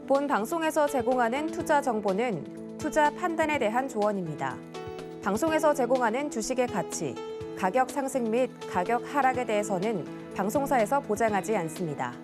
본 방송에서 제공하는 투자 정보는 투자 판단에 대한 조언입니다. 방송에서 제공하는 주식의 가치, 가격 상승 및 가격 하락에 대해서는 방송사에서 보장하지 않습니다.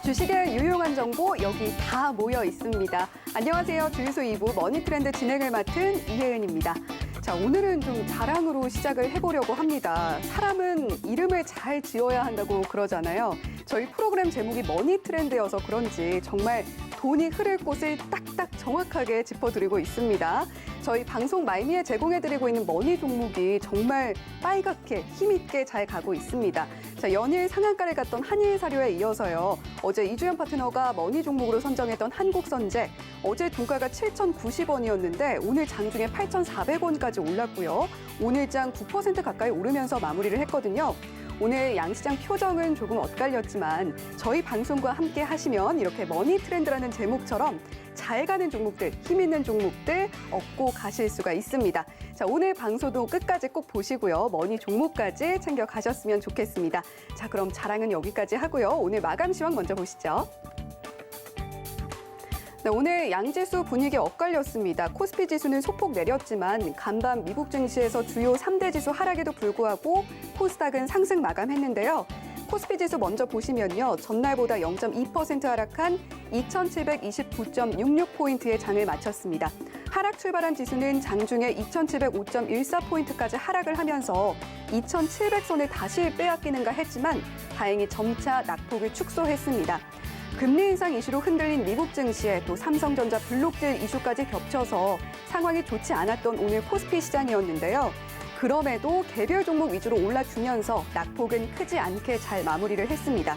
주식의 유용한 정보 여기 다 모여 있습니다. 안녕하세요. 주유소 2부 머니트렌드 진행을 맡은 이혜은입니다. 자, 오늘은 좀 자랑으로 시작을 해보려고 합니다. 사람은 이름을 잘 지어야 한다고 그러잖아요. 저희 프로그램 제목이 머니트렌드여서 그런지 정말 돈이 흐를 곳을 딱딱 정확하게 짚어드리고 있습니다. 저희 방송 말미에 제공해드리고 있는 머니 종목이 정말 빨갛게 힘있게 잘 가고 있습니다. 자, 연일 상한가를 갔던 한일사료에 이어서요. 어제 이주연 파트너가 머니 종목으로 선정했던 한국선제. 어제 종가가 7,090원이었는데 오늘 장중에 8,400원까지 올랐고요. 오늘 장 9% 가까이 오르면서 마무리를 했거든요. 오늘 양시장 표정은 조금 엇갈렸지만 저희 방송과 함께 하시면 이렇게 머니 트렌드라는 제목처럼 잘 가는 종목들, 힘 있는 종목들 얻고 가실 수가 있습니다. 자, 오늘 방송도 끝까지 꼭 보시고요. 머니 종목까지 챙겨 가셨으면 좋겠습니다. 자, 그럼 자랑은 여기까지 하고요. 오늘 마감 시황 먼저 보시죠. 네, 오늘 양지수 분위기 엇갈렸습니다. 코스피 지수는 소폭 내렸지만 간밤 미국 증시에서 주요 3대 지수 하락에도 불구하고 코스닥은 상승 마감했는데요. 코스피 지수 먼저 보시면요. 전날보다 0.2% 하락한 2,729.66포인트의 장을 마쳤습니다. 하락 출발한 지수는 장중에 2,705.14포인트까지 하락을 하면서 2,700선을 다시 빼앗기는가 했지만 다행히 점차 낙폭을 축소했습니다. 금리 인상 이슈로 흔들린 미국 증시에 또 삼성전자 블록딜 이슈까지 겹쳐서 상황이 좋지 않았던 오늘 코스피 시장이었는데요. 그럼에도 개별 종목 위주로 올라주면서 낙폭은 크지 않게 잘 마무리를 했습니다.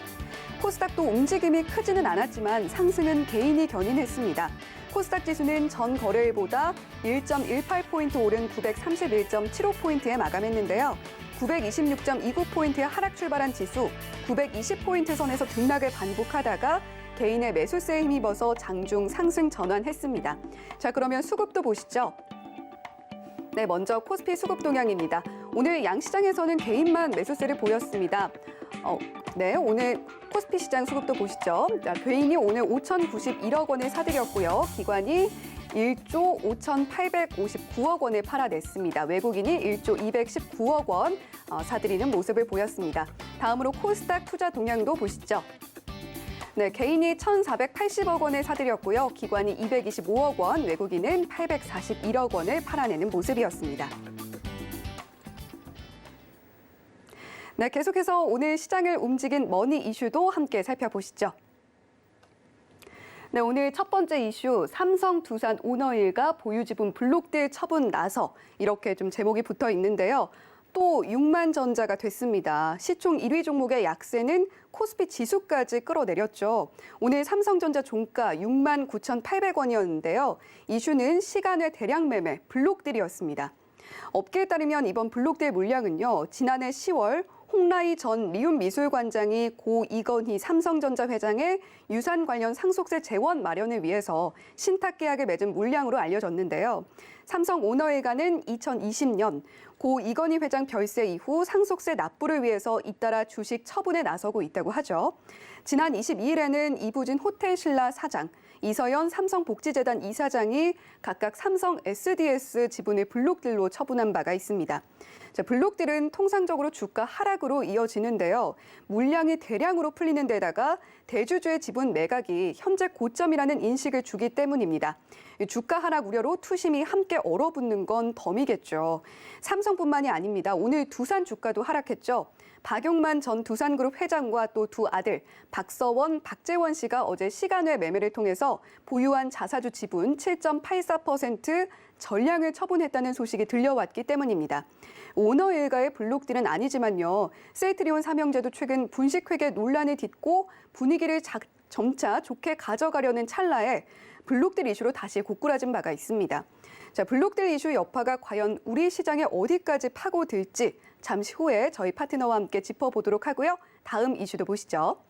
코스닥도 움직임이 크지는 않았지만 상승은 개인이 견인했습니다. 코스닥 지수는 전 거래일보다 1.18포인트 오른 931.75포인트에 마감했는데요. 926.29포인트의 하락 출발한 지수, 920포인트 선에서 등락을 반복하다가 개인의 매수세에 힘입어서 장중 상승 전환했습니다. 자, 그러면 수급도 보시죠. 네, 먼저 코스피 수급 동향입니다. 오늘 양시장에서는 개인만 매수세를 보였습니다. 네, 오늘 코스피 시장 수급도 보시죠. 자, 개인이 오늘 5,091억 원을 사들였고요. 기관이 1조 5,859억 원을 팔아냈습니다. 외국인이 1조 219억 원 사들이는 모습을 보였습니다. 다음으로 코스닥 투자 동향도 보시죠. 네, 개인이 1,480억 원을 사들였고요. 기관이 225억 원, 외국인은 841억 원을 팔아내는 모습이었습니다. 네, 계속해서 오늘 시장을 움직인 머니 이슈도 함께 살펴보시죠. 네, 오늘 첫 번째 이슈, 삼성 두산 오너일가 보유지분 블록딜 처분 나서 이렇게 좀 제목이 붙어 있는데요. 또 6만전자가 됐습니다. 시총 1위 종목의 약세는 코스피 지수까지 끌어내렸죠. 오늘 삼성전자 종가 6만 9,800원이었는데요. 이슈는 시간외 대량 매매 블록딜이었습니다. 업계에 따르면 이번 블록딜 물량은요. 지난해 10월 홍라이 전 미움미술관장이 고 이건희 삼성전자 회장의 유산 관련 상속세 재원 마련을 위해서 신탁 계약을 맺은 물량으로 알려졌는데요. 삼성 오너일가는 2020년 고 이건희 회장 별세 이후 상속세 납부를 위해서 잇따라 주식 처분에 나서고 있다고 하죠. 지난 22일에는 이부진 호텔신라 사장, 이서연 삼성복지재단 이사장이 각각 삼성 SDS 지분을 블록딜로 처분한 바가 있습니다. 자, 블록딜은 통상적으로 주가 하락으로 이어지는데요. 물량이 대량으로 풀리는 데다가 대주주의 지분 매각이 현재 고점이라는 인식을 주기 때문입니다. 주가 하락 우려로 투심이 함께 얼어붙는 건 덤이겠죠. 삼성뿐만이 아닙니다. 오늘 두산 주가도 하락했죠. 박용만 전 두산그룹 회장과 또 두 아들 박서원, 박재원 씨가 어제 시간외 매매를 통해서 보유한 자사주 지분 7.84% 전량을 처분했다는 소식이 들려왔기 때문입니다. 오너일가의 블록딜은 아니지만요. 세이트리온 삼형제도 최근 분식회계 논란을 딛고 분위기를 점차 좋게 가져가려는 찰나에 블록딜 이슈로 다시 고꾸라진 바가 있습니다. 자, 블록딜 이슈 여파가 과연 우리 시장에 어디까지 파고들지 잠시 후에 저희 파트너와 함께 짚어보도록 하고요. 다음 이슈도 보시죠.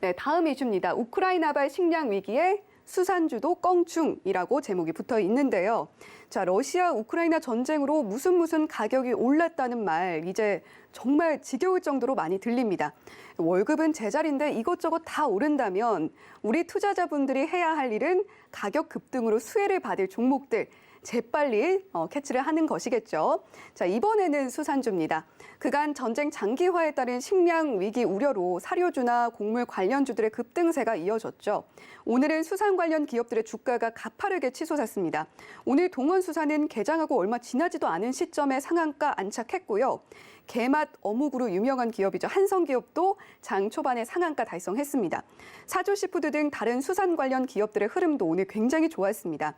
네, 다음 이슈입니다. 우크라이나발 식량 위기에 수산주도 껑충이라고 제목이 붙어 있는데요. 자, 러시아 우크라이나 전쟁으로 무슨 가격이 올랐다는 말 이제 정말 지겨울 정도로 많이 들립니다. 월급은 제자리인데 이것저것 다 오른다면 우리 투자자분들이 해야 할 일은 가격 급등으로 수혜를 받을 종목들 재빨리 캐치를 하는 것이겠죠. 자, 이번에는 수산주입니다. 그간 전쟁 장기화에 따른 식량 위기 우려로 사료주나 곡물 관련주들의 급등세가 이어졌죠. 오늘은 수산 관련 기업들의 주가가 가파르게 치솟았습니다. 오늘 동원수산은 개장하고 얼마 지나지도 않은 시점에 상한가 안착했고요. 게맛 어묵으로 유명한 기업이죠. 한성기업도 장 초반에 상한가 달성했습니다. 사조시푸드 등 다른 수산 관련 기업들의 흐름도 오늘 굉장히 좋았습니다.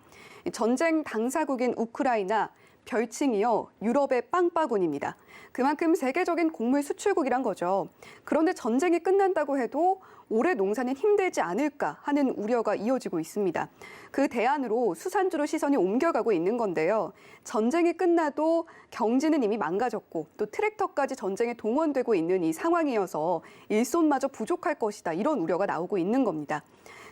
전쟁 당사국인 우크라이나, 별칭이요 유럽의 빵바구니입니다. 그만큼 세계적인 곡물 수출국이란 거죠. 그런데 전쟁이 끝난다고 해도 올해 농사는 힘들지 않을까 하는 우려가 이어지고 있습니다. 그 대안으로 수산주로 시선이 옮겨가고 있는 건데요. 전쟁이 끝나도 경지는 이미 망가졌고 또 트랙터까지 전쟁에 동원되고 있는 이 상황이어서 일손마저 부족할 것이다. 이런 우려가 나오고 있는 겁니다.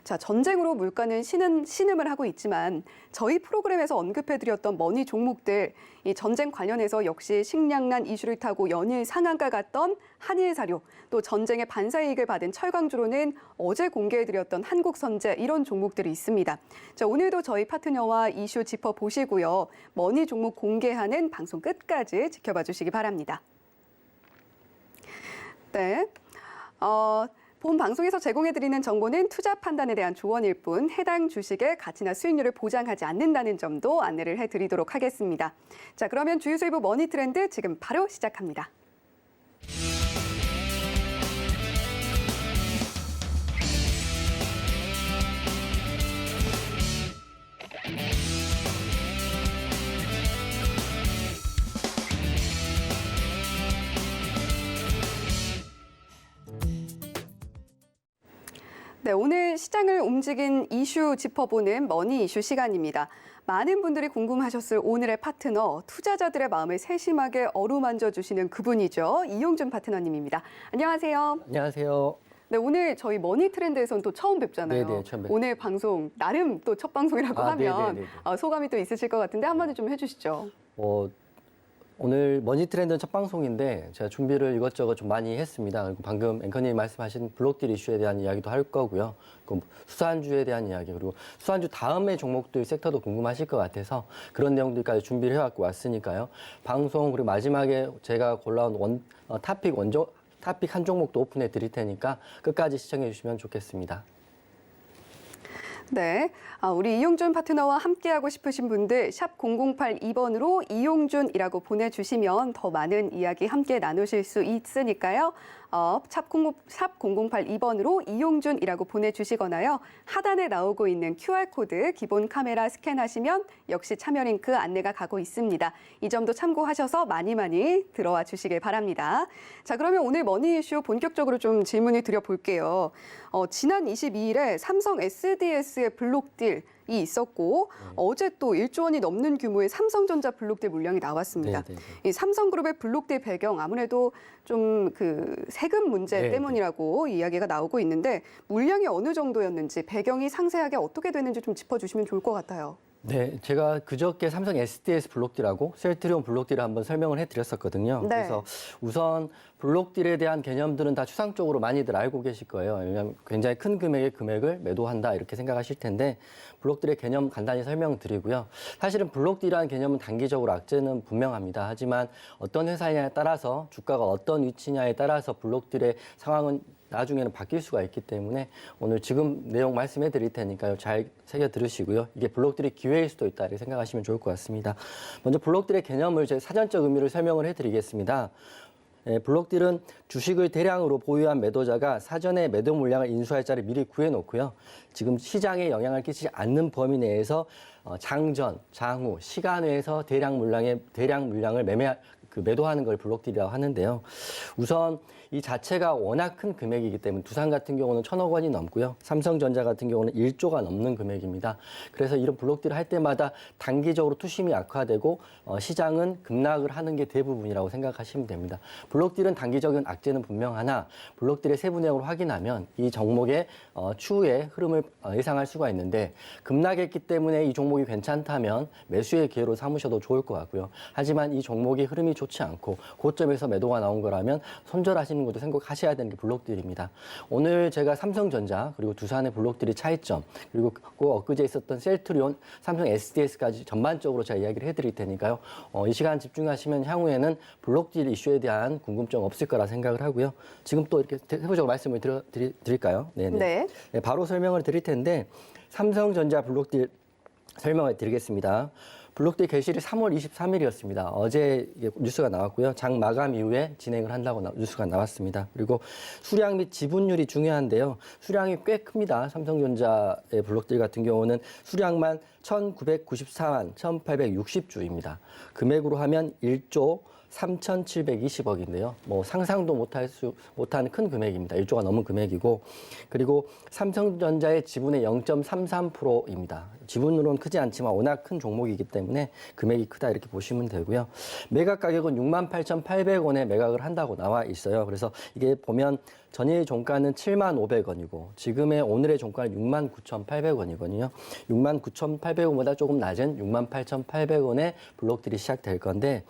자, 전쟁으로 물가는 신음을 하고 있지만 저희 프로그램에서 언급해드렸던 머니 종목들, 이 전쟁 관련해서 역시 식량난 이슈를 타고 연일 상한가 갔던 한일사료, 또 전쟁의 반사이익을 받은 철강주로는 어제 공개해드렸던 한국선제 이런 종목들이 있습니다. 자, 오늘도 저희 파트너와 이슈 짚어보시고요. 머니 종목 공개하는 방송 끝까지 지켜봐 주시기 바랍니다. 네. 본 방송에서 제공해드리는 정보는 투자 판단에 대한 조언일 뿐 해당 주식의 가치나 수익률을 보장하지 않는다는 점도 안내를 해드리도록 하겠습니다. 자, 그러면 주유 수입부 머니 트렌드 지금 바로 시작합니다. 네, 오늘 시장을 움직인 이슈 짚어보는 머니 이슈 시간입니다. 많은 분들이 궁금하셨을 오늘의 파트너, 투자자들의 마음을 세심하게 어루만져 주시는 그분이죠. 이용준 파트너님입니다. 안녕하세요. 안녕하세요. 네, 오늘 저희 머니 트렌드에서는 또 처음 뵙잖아요. 네네, 처음 뵙죠. 오늘 방송 나름 또 첫 방송이라고 하면 네네네. 소감이 또 있으실 것 같은데 한마디 좀 해주시죠. 오늘 머니 트렌드는 첫 방송인데 제가 준비를 이것저것 좀 많이 했습니다. 그리고 방금 앵커님 말씀하신 블록딜 이슈에 대한 이야기도 할 거고요. 그리고 수산주에 대한 이야기, 그리고 수산주 다음의 종목들 섹터도 궁금하실 것 같아서 그런 내용들까지 준비를 해갖고 왔으니까요. 방송 그리고 마지막에 제가 골라온 토픽 한 종목도 오픈해 드릴 테니까 끝까지 시청해 주시면 좋겠습니다. 네, 우리 이용준 파트너와 함께하고 싶으신 분들 샵 0082번으로 이용준이라고 보내주시면 더 많은 이야기 함께 나누실 수 있으니까요. 샵 0082번으로 이용준이라고 보내주시거나요. 하단에 나오고 있는 QR코드 기본 카메라 스캔하시면 역시 참여 링크 안내가 가고 있습니다. 이 점도 참고하셔서 많이 들어와 주시길 바랍니다. 자, 그러면 오늘 머니 이슈 본격적으로 좀 질문을 드려볼게요. 지난 22일에 삼성 SDS의 블록딜이 있었고 어제 또 1조 원이 넘는 규모의 삼성전자 블록딜 물량이 나왔습니다. 네네네. 이 삼성그룹의 블록딜 배경 아무래도 좀 그 세금 문제 네네. 때문이라고 이야기가 나오고 있는데 물량이 어느 정도였는지 배경이 상세하게 어떻게 되는지 좀 짚어주시면 좋을 것 같아요. 네, 제가 그저께 삼성 SDS 블록딜하고 셀트리온 블록딜을 한번 설명을 해드렸었거든요. 네. 그래서 우선 블록딜에 대한 개념들은 다 추상적으로 많이들 알고 계실 거예요. 왜냐하면 굉장히 큰 금액의 금액을 매도한다 이렇게 생각하실 텐데 블록딜의 개념 간단히 설명드리고요. 사실은 블록딜이라는 개념은 단기적으로 악재는 분명합니다. 하지만 어떤 회사냐에 따라서 주가가 어떤 위치냐에 따라서 블록딜의 상황은 나중에는 바뀔 수가 있기 때문에 오늘 지금 내용 말씀해 드릴 테니까요. 잘 새겨 들으시고요. 이게 블록딜의 기회일 수도 있다 이렇게 생각하시면 좋을 것 같습니다. 먼저 블록딜의 개념을 제 사전적 의미를 설명을 해 드리겠습니다. 블록딜은 주식을 대량으로 보유한 매도자가 사전에 매도 물량을 인수할 자를 미리 구해놓고요. 지금 시장에 영향을 끼치지 않는 범위 내에서 장전, 장후, 시간 외에서 대량 물량을 매도하는 걸 블록딜이라고 하는데요. 우선 이 자체가 워낙 큰 금액이기 때문에 두산 같은 경우는 1,000억 원이 넘고요. 삼성전자 같은 경우는 1조가 넘는 금액입니다. 그래서 이런 블록딜을 할 때마다 단기적으로 투심이 악화되고 시장은 급락을 하는 게 대부분이라고 생각하시면 됩니다. 블록딜은 단기적인 악재는 분명하나 블록딜의 세부 내용을 확인하면 이 종목의 추후의 흐름을 예상할 수가 있는데 급락했기 때문에 이 종목이 괜찮다면 매수의 기회로 삼으셔도 좋을 것 같고요. 하지만 이 종목의 흐름이 좋지 않고 고점에서 매도가 나온 거라면 손절하시는 것도 생각하셔야 되는 게 블록딜입니다. 오늘 제가 삼성전자 그리고 두산의 블록딜의 차이점 그리고 그 엊그제 있었던 셀트리온, 삼성 SDS까지 전반적으로 제가 이야기를 해드릴 테니까요. 이 시간 집중하시면 향후에는 블록딜 이슈에 대한 궁금증 없을 거라 생각을 하고요. 지금 또 이렇게 세부적으로 말씀을 드릴까요? 네네. 네. 네, 바로 설명을 드릴 텐데 삼성전자 블록딜 설명을 드리겠습니다. 블록딜 개시일이 3월 23일이었습니다. 어제 뉴스가 나왔고요. 장 마감 이후에 진행을 한다고 뉴스가 나왔습니다. 그리고 수량 및 지분율이 중요한데요. 수량이 꽤 큽니다. 삼성전자의 블록딜 같은 경우는 수량만 1,994만 1,860주입니다. 금액으로 하면 1조 3,720억인데요. 뭐 상상도 못하는 큰 금액입니다. 1조가 넘은 금액이고, 그리고 삼성전자의 지분의 0.33%입니다. 지분으로는 크지 않지만 워낙 큰 종목이기 때문에 금액이 크다 이렇게 보시면 되고요. 매각 가격은 68,800원에 매각을 한다고 나와 있어요. 그래서 이게 보면 전일 종가는 75,500원이고 지금의 오늘의 종가는 69,800원이거든요. 69,800원보다 조금 낮은 68,800원에 블록딜이 시작될 건데,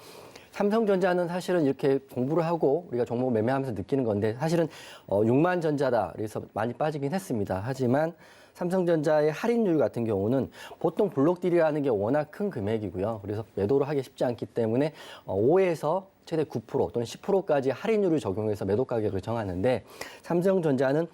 삼성전자는 사실은 이렇게 공부를 하고 우리가 종목 매매하면서 느끼는 건데 사실은 6만 전자다 그래서 많이 빠지긴 했습니다. 하지만 삼성전자의 할인율 같은 경우는 보통 블록딜이라는 게 워낙 큰 금액이고요. 그래서 매도를 하기 쉽지 않기 때문에 5에서 최대 9% 또는 10%까지 할인율을 적용해서 매도 가격을 정하는데, 삼성전자는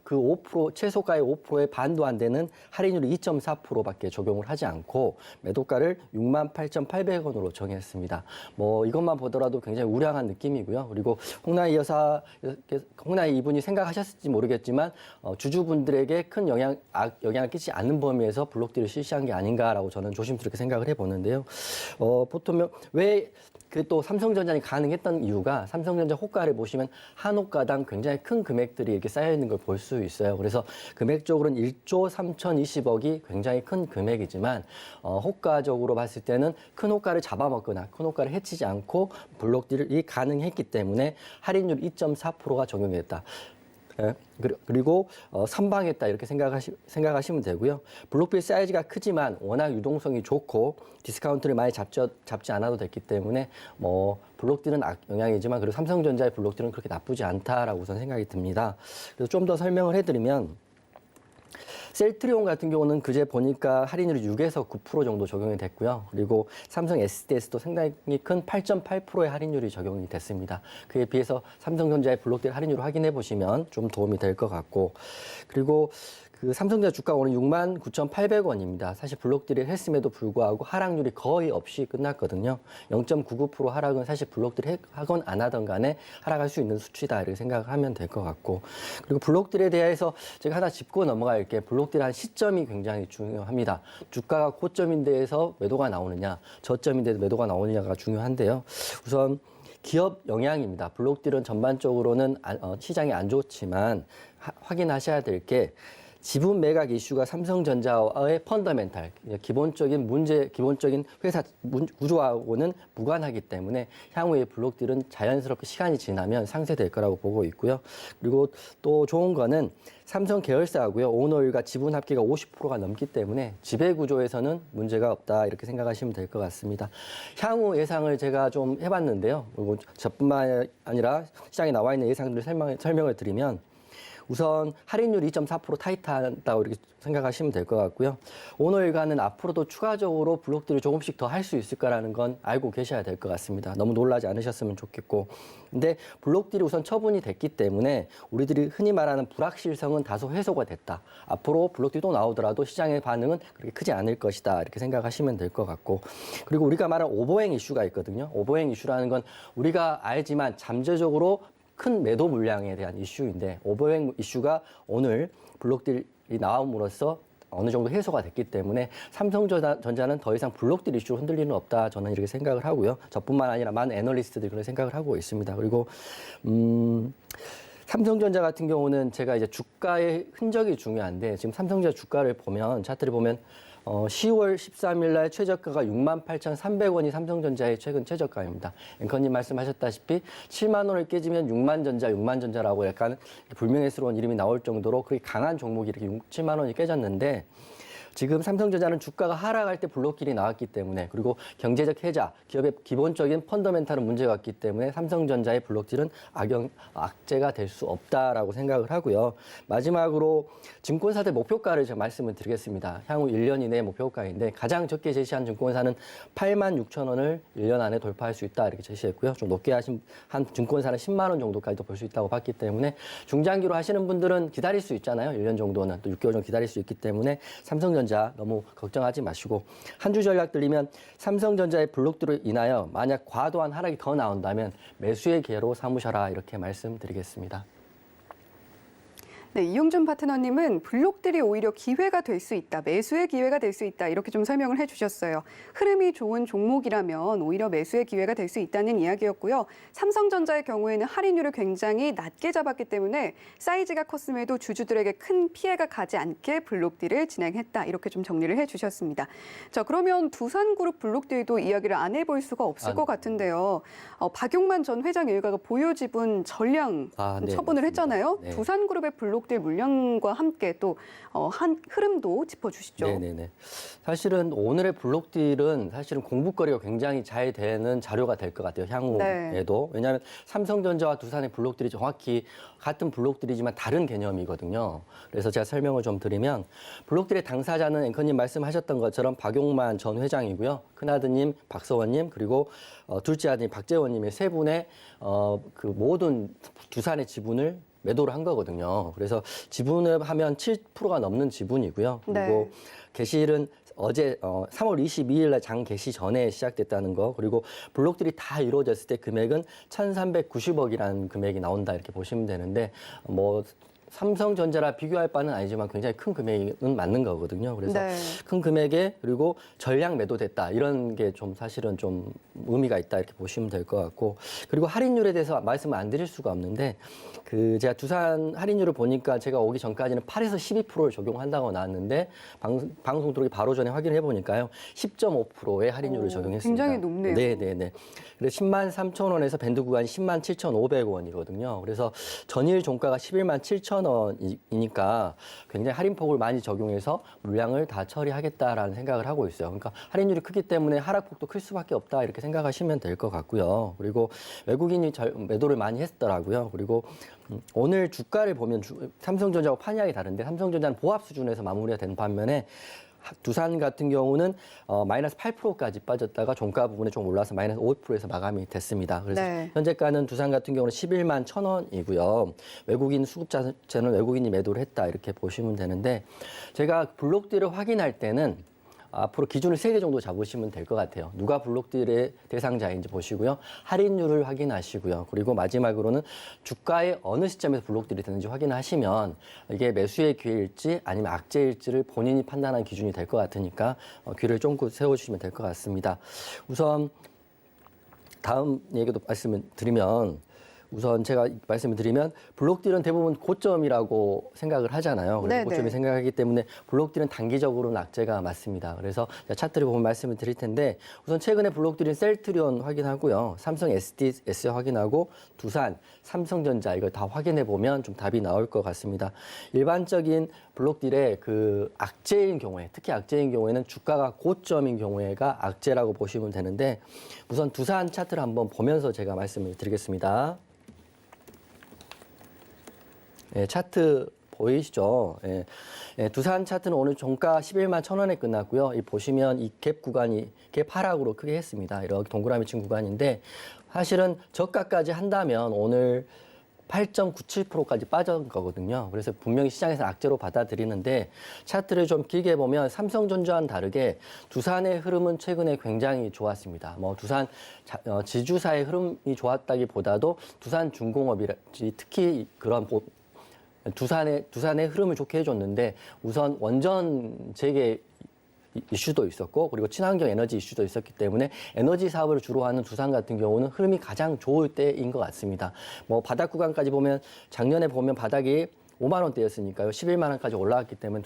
그 5%, 최소가의 5%의 반도 안 되는 할인율 2.4%밖에 적용을 하지 않고 매도가를 68,800원으로 정했습니다. 뭐 이것만 보더라도 굉장히 우량한 느낌이고요. 그리고 홍나희 이분이 생각하셨을지 모르겠지만 주주분들에게 큰 영향을 끼치지 않는 범위에서 블록딜을 실시한 게 아닌가라고 저는 조심스럽게 생각을 해보는데요. 보통 왜 또 삼성전자는 가능했던 이유가, 삼성전자 호가를 보시면 한 호가당 굉장히 큰 금액들이 이렇게 쌓여 있는 걸 볼 수 있어요. 그래서 금액적으로는 1조 3,020억이 굉장히 큰 금액이지만 호가적으로 봤을 때는 큰 호가를 잡아먹거나 큰 호가를 해치지 않고 블록딜이 가능했기 때문에 할인율 2.4%가 적용됐다. 그리고 선방했다 이렇게 생각하시면 되고요. 블록딜 사이즈가 크지만 워낙 유동성이 좋고 디스카운트를 많이 잡지 않아도 됐기 때문에 뭐 블록딜은 영향이지만 그리고 삼성전자의 블록딜은 그렇게 나쁘지 않다라고 우선 생각이 듭니다. 그래서 좀 더 설명을 해드리면, 셀트리온 같은 경우는 그제 보니까 할인율이 6에서 9% 정도 적용이 됐고요. 그리고 삼성 SDS도 상당히 큰 8.8%의 할인율이 적용이 됐습니다. 그에 비해서 삼성전자의 블록딜 할인율을 확인해 보시면 좀 도움이 될 것 같고, 그리고 그 삼성전자 주가가 오늘 69,800원입니다. 사실 블록딜을 했음에도 불구하고 하락률이 거의 없이 끝났거든요. 0.99% 하락은 사실 블록딜 하건 안 하던 간에 하락할 수 있는 수치다 이렇게 생각하면 될 것 같고, 그리고 블록딜에 대해서 제가 하나 짚고 넘어갈게. 블록딜 한 시점이 굉장히 중요합니다. 주가가 고점인데에서 매도가 나오느냐, 저점인데도 매도가 나오느냐가 중요한데요. 우선 기업 영향입니다. 블록딜은 전반적으로는 시장이 안 좋지만 확인하셔야 될 게, 지분 매각 이슈가 삼성전자의 펀더멘탈, 기본적인 회사 구조하고는 무관하기 때문에 향후에 블록딜은 자연스럽게 시간이 지나면 상쇄될 거라고 보고 있고요. 그리고 또 좋은 거는 삼성 계열사하고요, 오너율과 지분 합계가 50%가 넘기 때문에 지배 구조에서는 문제가 없다 이렇게 생각하시면 될 것 같습니다. 향후 예상을 제가 좀 해봤는데요. 그리고 저뿐만 아니라 시장에 나와 있는 예상들을 설명을 드리면, 우선 할인율 2.4% 타이트하다고 이렇게 생각하시면 될 것 같고요. 오너일가는 앞으로도 추가적으로 블록딜을 조금씩 더 할 수 있을 거라는 건 알고 계셔야 될 것 같습니다. 너무 놀라지 않으셨으면 좋겠고. 근데 블록딜이 우선 처분이 됐기 때문에 우리들이 흔히 말하는 불확실성은 다소 해소가 됐다. 앞으로 블록딜이 또 나오더라도 시장의 반응은 그렇게 크지 않을 것이다. 이렇게 생각하시면 될 것 같고. 그리고 우리가 말한 오버행 이슈가 있거든요. 오버행 이슈라는 건 우리가 알지만 잠재적으로 큰 매도 물량에 대한 이슈인데, 오버행 이슈가 오늘 블록딜이 나옴으로써 어느 정도 해소가 됐기 때문에 삼성전자는 더 이상 블록딜 이슈로 흔들 리는 없다. 저는 이렇게 생각을 하고요. 저뿐만 아니라 많은 애널리스트들이 그런 생각을 하고 있습니다. 그리고 삼성전자 같은 경우는 제가 이제 주가의 흔적이 중요한데 지금 삼성전자 주가를 보면 차트를 보면 10월 13일 날 최저가가 68,300원이 삼성전자의 최근 최저가입니다. 앵커님 말씀하셨다시피 7만 원을 깨지면 6만 전자라고 약간 불명예스러운 이름이 나올 정도로 그렇게 강한 종목이 이렇게 7만 원이 깨졌는데 지금 삼성전자는 주가가 하락할 때 블록딜이 나왔기 때문에 그리고 경제적 해자, 기업의 기본적인 펀더멘탈은 문제가 없기 때문에 삼성전자의 블록딜은 악재가 될 수 없다라고 생각을 하고요. 마지막으로 증권사들 목표가를 제가 말씀을 드리겠습니다. 향후 1년 이내의 목표가인데 가장 적게 제시한 증권사는 86,000원을 1년 안에 돌파할 수 있다 이렇게 제시했고요. 좀 높게 한 증권사는 10만 원 정도까지도 볼 수 있다고 봤기 때문에 중장기로 하시는 분들은 기다릴 수 있잖아요. 1년 정도는 또 6개월 정도 기다릴 수 있기 때문에 삼성전자 너무 걱정하지 마시고 한 주 전략 들리면 삼성전자의 블록딜로 인하여 만약 과도한 하락이 더 나온다면 매수의 기회로 삼으셔라 이렇게 말씀드리겠습니다. 네, 이용준 파트너님은 블록딜이 오히려 기회가 될 수 있다, 매수의 기회가 될 수 있다 이렇게 좀 설명을 해주셨어요. 흐름이 좋은 종목이라면 오히려 매수의 기회가 될 수 있다는 이야기였고요. 삼성전자의 경우에는 할인율을 굉장히 낮게 잡았기 때문에 사이즈가 컸음에도 주주들에게 큰 피해가 가지 않게 블록딜을 진행했다 이렇게 좀 정리를 해주셨습니다. 자, 그러면 두산그룹 블록딜도 이야기를 안 해볼 수가 없을 것 같은데요. 박용만 전 회장 일가가 보유 지분 전량 네, 처분을 맞습니다. 했잖아요. 네. 두산그룹의 블록딜 물량과 함께 또 한 흐름도 짚어주시죠. 네네네. 사실은 오늘의 블록딜은 사실은 공부거리가 굉장히 잘 되는 자료가 될 것 같아요. 향후에도. 왜냐하면 삼성전자와 두산의 블록딜이 정확히 같은 블록딜이지만 다른 개념이거든요. 그래서 제가 설명을 좀 드리면 블록딜의 당사자는 앵커님 말씀하셨던 것처럼 박용만 전 회장이고요. 큰아드님 박서원님 그리고 둘째 아드님 박재원님의 세 분의 그 모든 두산의 지분을 매도를 한 거거든요. 그래서 지분을 하면 7%가 넘는 지분이고요. 그리고 네. 개시일은 어제 3월 22일 날 장 개시 전에 시작됐다는 거. 그리고 블록들이 다 이루어졌을 때 금액은 1,390억이라는 금액이 나온다 이렇게 보시면 되는데 뭐 삼성전자라 비교할 바는 아니지만 굉장히 큰 금액은 맞는 거거든요. 그래서 네. 큰 금액에 그리고 전량 매도됐다 이런 게 좀 사실은 좀 의미가 있다 이렇게 보시면 될 것 같고 그리고 할인율에 대해서 말씀을 안 드릴 수가 없는데 그 제가 두산 할인율을 보니까 제가 오기 전까지는 8에서 12%를 적용한다고 나왔는데 방송 들어오기 바로 전에 확인해 보니까요 10.5%의 할인율을 적용했습니다. 굉장히 높네요. 네네네. 그래서 10만 3천 원에서 밴드 구간이 10만 7,500원이거든요. 그래서 전일 종가가 11만 7천 원이니까 굉장히 할인폭을 많이 적용해서 물량을 다 처리하겠다라는 생각을 하고 있어요. 그러니까 할인율이 크기 때문에 하락폭도 클 수밖에 없다 이렇게 생각하시면 될 것 같고요. 그리고 외국인이 매도를 많이 했더라고요. 그리고 오늘 주가를 보면 삼성전자하고 판이하게 다른데 삼성전자는 보합 수준에서 마무리가 된 반면에 두산 같은 경우는 마이너스 8%까지 빠졌다가 종가 부분에 좀 올라서 마이너스 5%에서 마감이 됐습니다. 그래서 네. 현재가는 두산 같은 경우는 11만 1,000원이고요. 외국인 수급자체는 외국인이 매도를 했다 이렇게 보시면 되는데 제가 블록딜을 확인할 때는 앞으로 기준을 3개 정도 잡으시면 될 것 같아요. 누가 블록딜의 대상자인지 보시고요. 할인율을 확인하시고요. 그리고 마지막으로는 주가의 어느 시점에서 블록딜이 되는지 확인하시면 이게 매수의 기회일지 아니면 악재일지를 본인이 판단하는 기준이 될 것 같으니까 귀를 쫑긋 세워주시면 될 것 같습니다. 우선 다음 얘기도 말씀을 드리면 우선 제가 말씀을 드리면 블록딜은 대부분 고점이라고 생각을 하잖아요. 그래서 네네. 고점이 생각하기 때문에 블록딜은 단기적으로는 악재가 맞습니다. 그래서 차트를 보면 말씀을 드릴 텐데 우선 최근에 블록딜은 셀트리온 확인하고요. 삼성 SDS 확인하고 두산, 삼성전자 이걸 다 확인해 보면 좀 답이 나올 것 같습니다. 일반적인 블록딜의 그 악재인 경우에 특히 악재인 경우에는 주가가 고점인 경우에가 악재라고 보시면 되는데 우선 두산 차트를 한번 보면서 제가 말씀을 드리겠습니다. 예, 차트 보이시죠? 예, 두산 차트는 오늘 종가 11만 1,000원에 끝났고요. 이 보시면 이 갭 구간이 갭 하락으로 크게 했습니다. 이렇게 동그라미 친 구간인데 사실은 저가까지 한다면 오늘 8.97%까지 빠진 거거든요. 그래서 분명히 시장에서 악재로 받아들이는데 차트를 좀 길게 보면 삼성전자와는 다르게 두산의 흐름은 최근에 굉장히 좋았습니다. 뭐 두산 지주사의 흐름이 좋았다기보다도 두산중공업이 특히 그런 두산의 흐름을 좋게 해줬는데 우선 원전 재개 이슈도 있었고 그리고 친환경 에너지 이슈도 있었기 때문에 에너지 사업을 주로 하는 두산 같은 경우는 흐름이 가장 좋을 때인 것 같습니다. 뭐 바닥 구간까지 보면 작년에 보면 바닥이 5만 원대였으니까요. 11만 원까지 올라왔기 때문에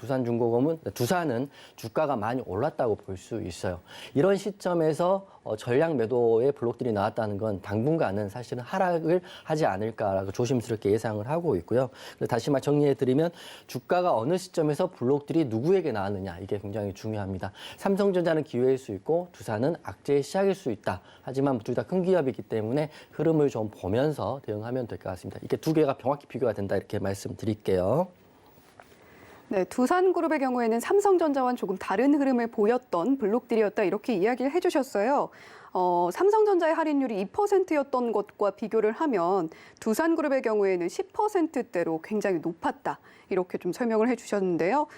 두산은 주가가 많이 올랐다고 볼 수 있어요. 이런 시점에서 전량 매도의 블록들이 나왔다는 건 당분간은 사실은 하락을 하지 않을까라고 조심스럽게 예상을 하고 있고요. 다시 말 정리해드리면 주가가 어느 시점에서 블록들이 누구에게 나왔느냐 이게 굉장히 중요합니다. 삼성전자는 기회일 수 있고 두산은 악재의 시작일 수 있다. 하지만 둘 다 큰 기업이기 때문에 흐름을 좀 보면서 대응하면 될 것 같습니다. 이게 두 개가 명확히 비교가 된다 이렇게 말씀드릴게요. 네, 두산그룹의 경우에는 삼성전자와는 조금 다른 흐름을 보였던 블록들이었다 이렇게 이야기를 해주셨어요. 삼성전자의 할인율이 2%였던 것과 비교를 하면 두산그룹의 경우에는 10%대로 굉장히 높았다. 이렇게 좀 설명을 해주셨는데요.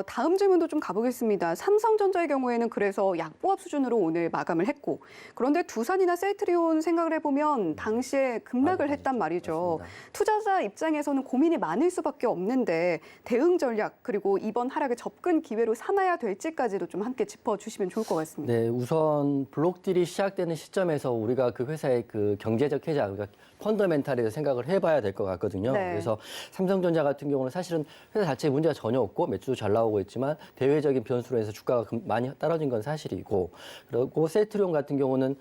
다음 질문도 좀 가보겠습니다. 삼성전자의 경우에는 그래서 약보합 수준으로 오늘 마감을 했고 그런데 두산이나 셀트리온 생각을 해보면 당시에 급락을 했단 말이죠. 맞습니다. 투자자 입장에서는 고민이 많을 수밖에 없는데 대응 전략 그리고 이번 하락의 접근 기회로 삼아야 될지까지도 좀 함께 짚어주시면 좋을 것 같습니다. 네, 우선 블록딜이 시작되는 시점에서 우리가 그 회사의 그 경제적 해자, 그러니까 펀더멘탈에 대해서 생각을 해봐야 될 것 같거든요. 네. 그래서 삼성전자 같은 경우는 사실은 회사 자체에 문제가 전혀 없고 매출도 잘 나오고 있지만 대외적인 변수로 해서 주가가 많이 떨어진 건 사실이고 그리고 셀트리온 같은 경우는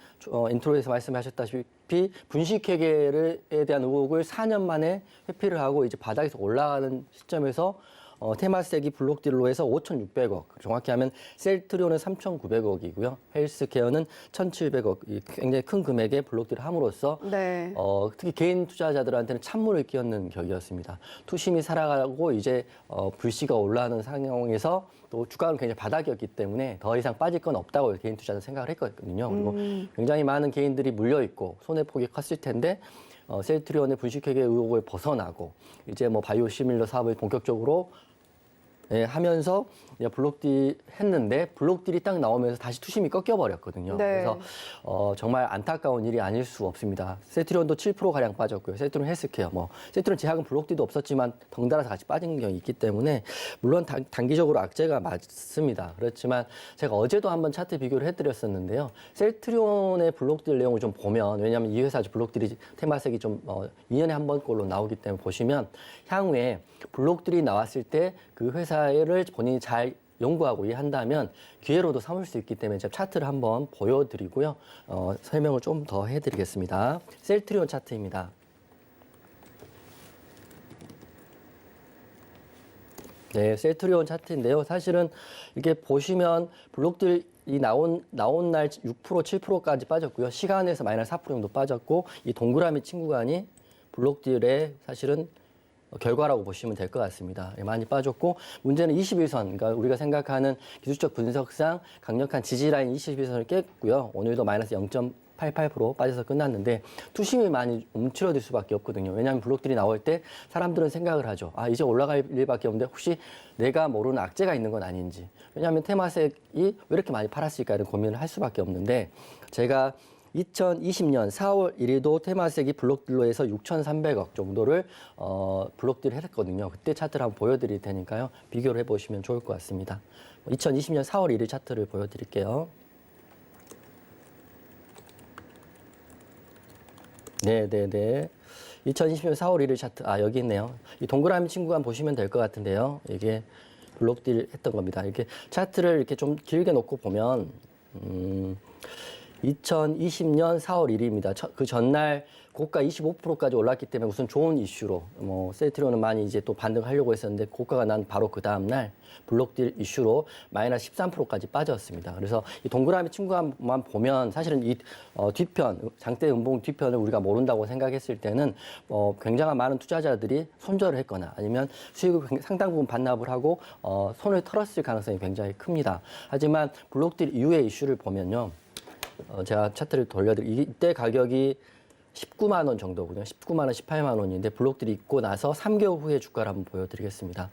인트로에서 말씀하셨다시피 분식회계에 대한 의혹을 4년 만에 회피를 하고 이제 바닥에서 올라가는 시점에서 테마색이 블록딜로 해서 5,600억, 정확히 하면 셀트리온은 3,900억이고요. 헬스케어는 1,700억, 굉장히 큰 금액의 블록딜을 함으로써 네. 특히 개인 투자자들한테는 찬물을 끼얹는 격이었습니다. 투심이 살아가고 이제 불씨가 올라가는 상황에서 또 주가는 굉장히 바닥이었기 때문에 더 이상 빠질 건 없다고 개인 투자자는 생각을 했거든요. 그리고 굉장히 많은 개인들이 물려있고 손해폭이 컸을 텐데 셀트리온의 분식회계 의혹을 벗어나고 이제 뭐 바이오시밀러 사업을 본격적으로 하면서 블록딜 했는데 블록딜이 딱 나오면서 다시 투심이 꺾여버렸거든요. 네. 그래서 정말 안타까운 일이 아닐 수 없습니다. 셀트리온도 7%가량 빠졌고요. 셀트리온 헬스케어, 셀트리온 제약은 블록딜도 없었지만 덩달아서 같이 빠진 경이 있기 때문에 물론 단기적으로 악재가 맞습니다. 그렇지만 제가 어제도 한번 차트 비교를 해드렸었는데요. 셀트리온의 블록딜 내용을 좀 보면 왜냐하면 이 회사 블록딜이 테마색이 좀 2년에 한 번꼴로 나오기 때문에 보시면 향후에 블록딜이 나왔을 때 그 회사를 본인이 잘 연구하고 이해한다면 기회로도 삼을 수 있기 때문에 제가 차트를 한번 보여드리고요. 설명을 좀 더 해드리겠습니다. 셀트리온 차트입니다. 네, 셀트리온 차트인데요. 사실은 이렇게 보시면 블록들이 나온 날 6%, 7%까지 빠졌고요. 시간에서 마이너스 4% 정도 빠졌고 이 동그라미 친구간이 블록딜의 사실은 결과라고 보시면 될 것 같습니다. 많이 빠졌고 문제는 21선, 그러니까 우리가 생각하는 기술적 분석상 강력한 지지라인 21선을 깼고요. 오늘도 마이너스 0.88% 빠져서 끝났는데 투심이 많이 움츠러들 수밖에 없거든요. 왜냐하면 블록들이 나올 때 사람들은 생각을 하죠. 이제 올라갈 일밖에 없는데 혹시 내가 모르는 악재가 있는 건 아닌지. 왜냐하면 테마색이 왜 이렇게 많이 팔았을까 이런 고민을 할 수밖에 없는데 제가 2020년 4월 1일도 테마색이 블록딜로 해서 6,300억 정도를 블록딜을 했거든요. 그때 차트를 한번 보여드릴 테니까요. 비교를 해보시면 좋을 것 같습니다. 2020년 4월 1일 차트를 보여드릴게요. 네네네. 2020년 4월 1일 차트, 여기 있네요. 이 동그라미 친구가 보시면 될 것 같은데요. 이게 블록딜 했던 겁니다. 이렇게 차트를 이렇게 좀 길게 놓고 보면, 2020년 4월 1일입니다. 그 전날 고가 25%까지 올랐기 때문에 우선 좋은 이슈로 셀트리온은 많이 이제 또 반등하려고 했었는데 고가가 난 바로 그 다음 날 블록딜 이슈로 마이너스 13%까지 빠졌습니다. 그래서 이 동그라미 친구만 보면 사실은 이 뒤편 장대 음봉 뒤편을 우리가 모른다고 생각했을 때는 굉장한 많은 투자자들이 손절을 했거나 아니면 수익을 상당 부분 반납을 하고 손을 털었을 가능성이 굉장히 큽니다. 하지만 블록딜 이후의 이슈를 보면요. 제가 차트를 돌려드리고 이때 가격이 19만 원 정도거든요. 19만 원, 18만 원인데 블록들이 있고 나서 3개월 후에 주가를 한번 보여드리겠습니다.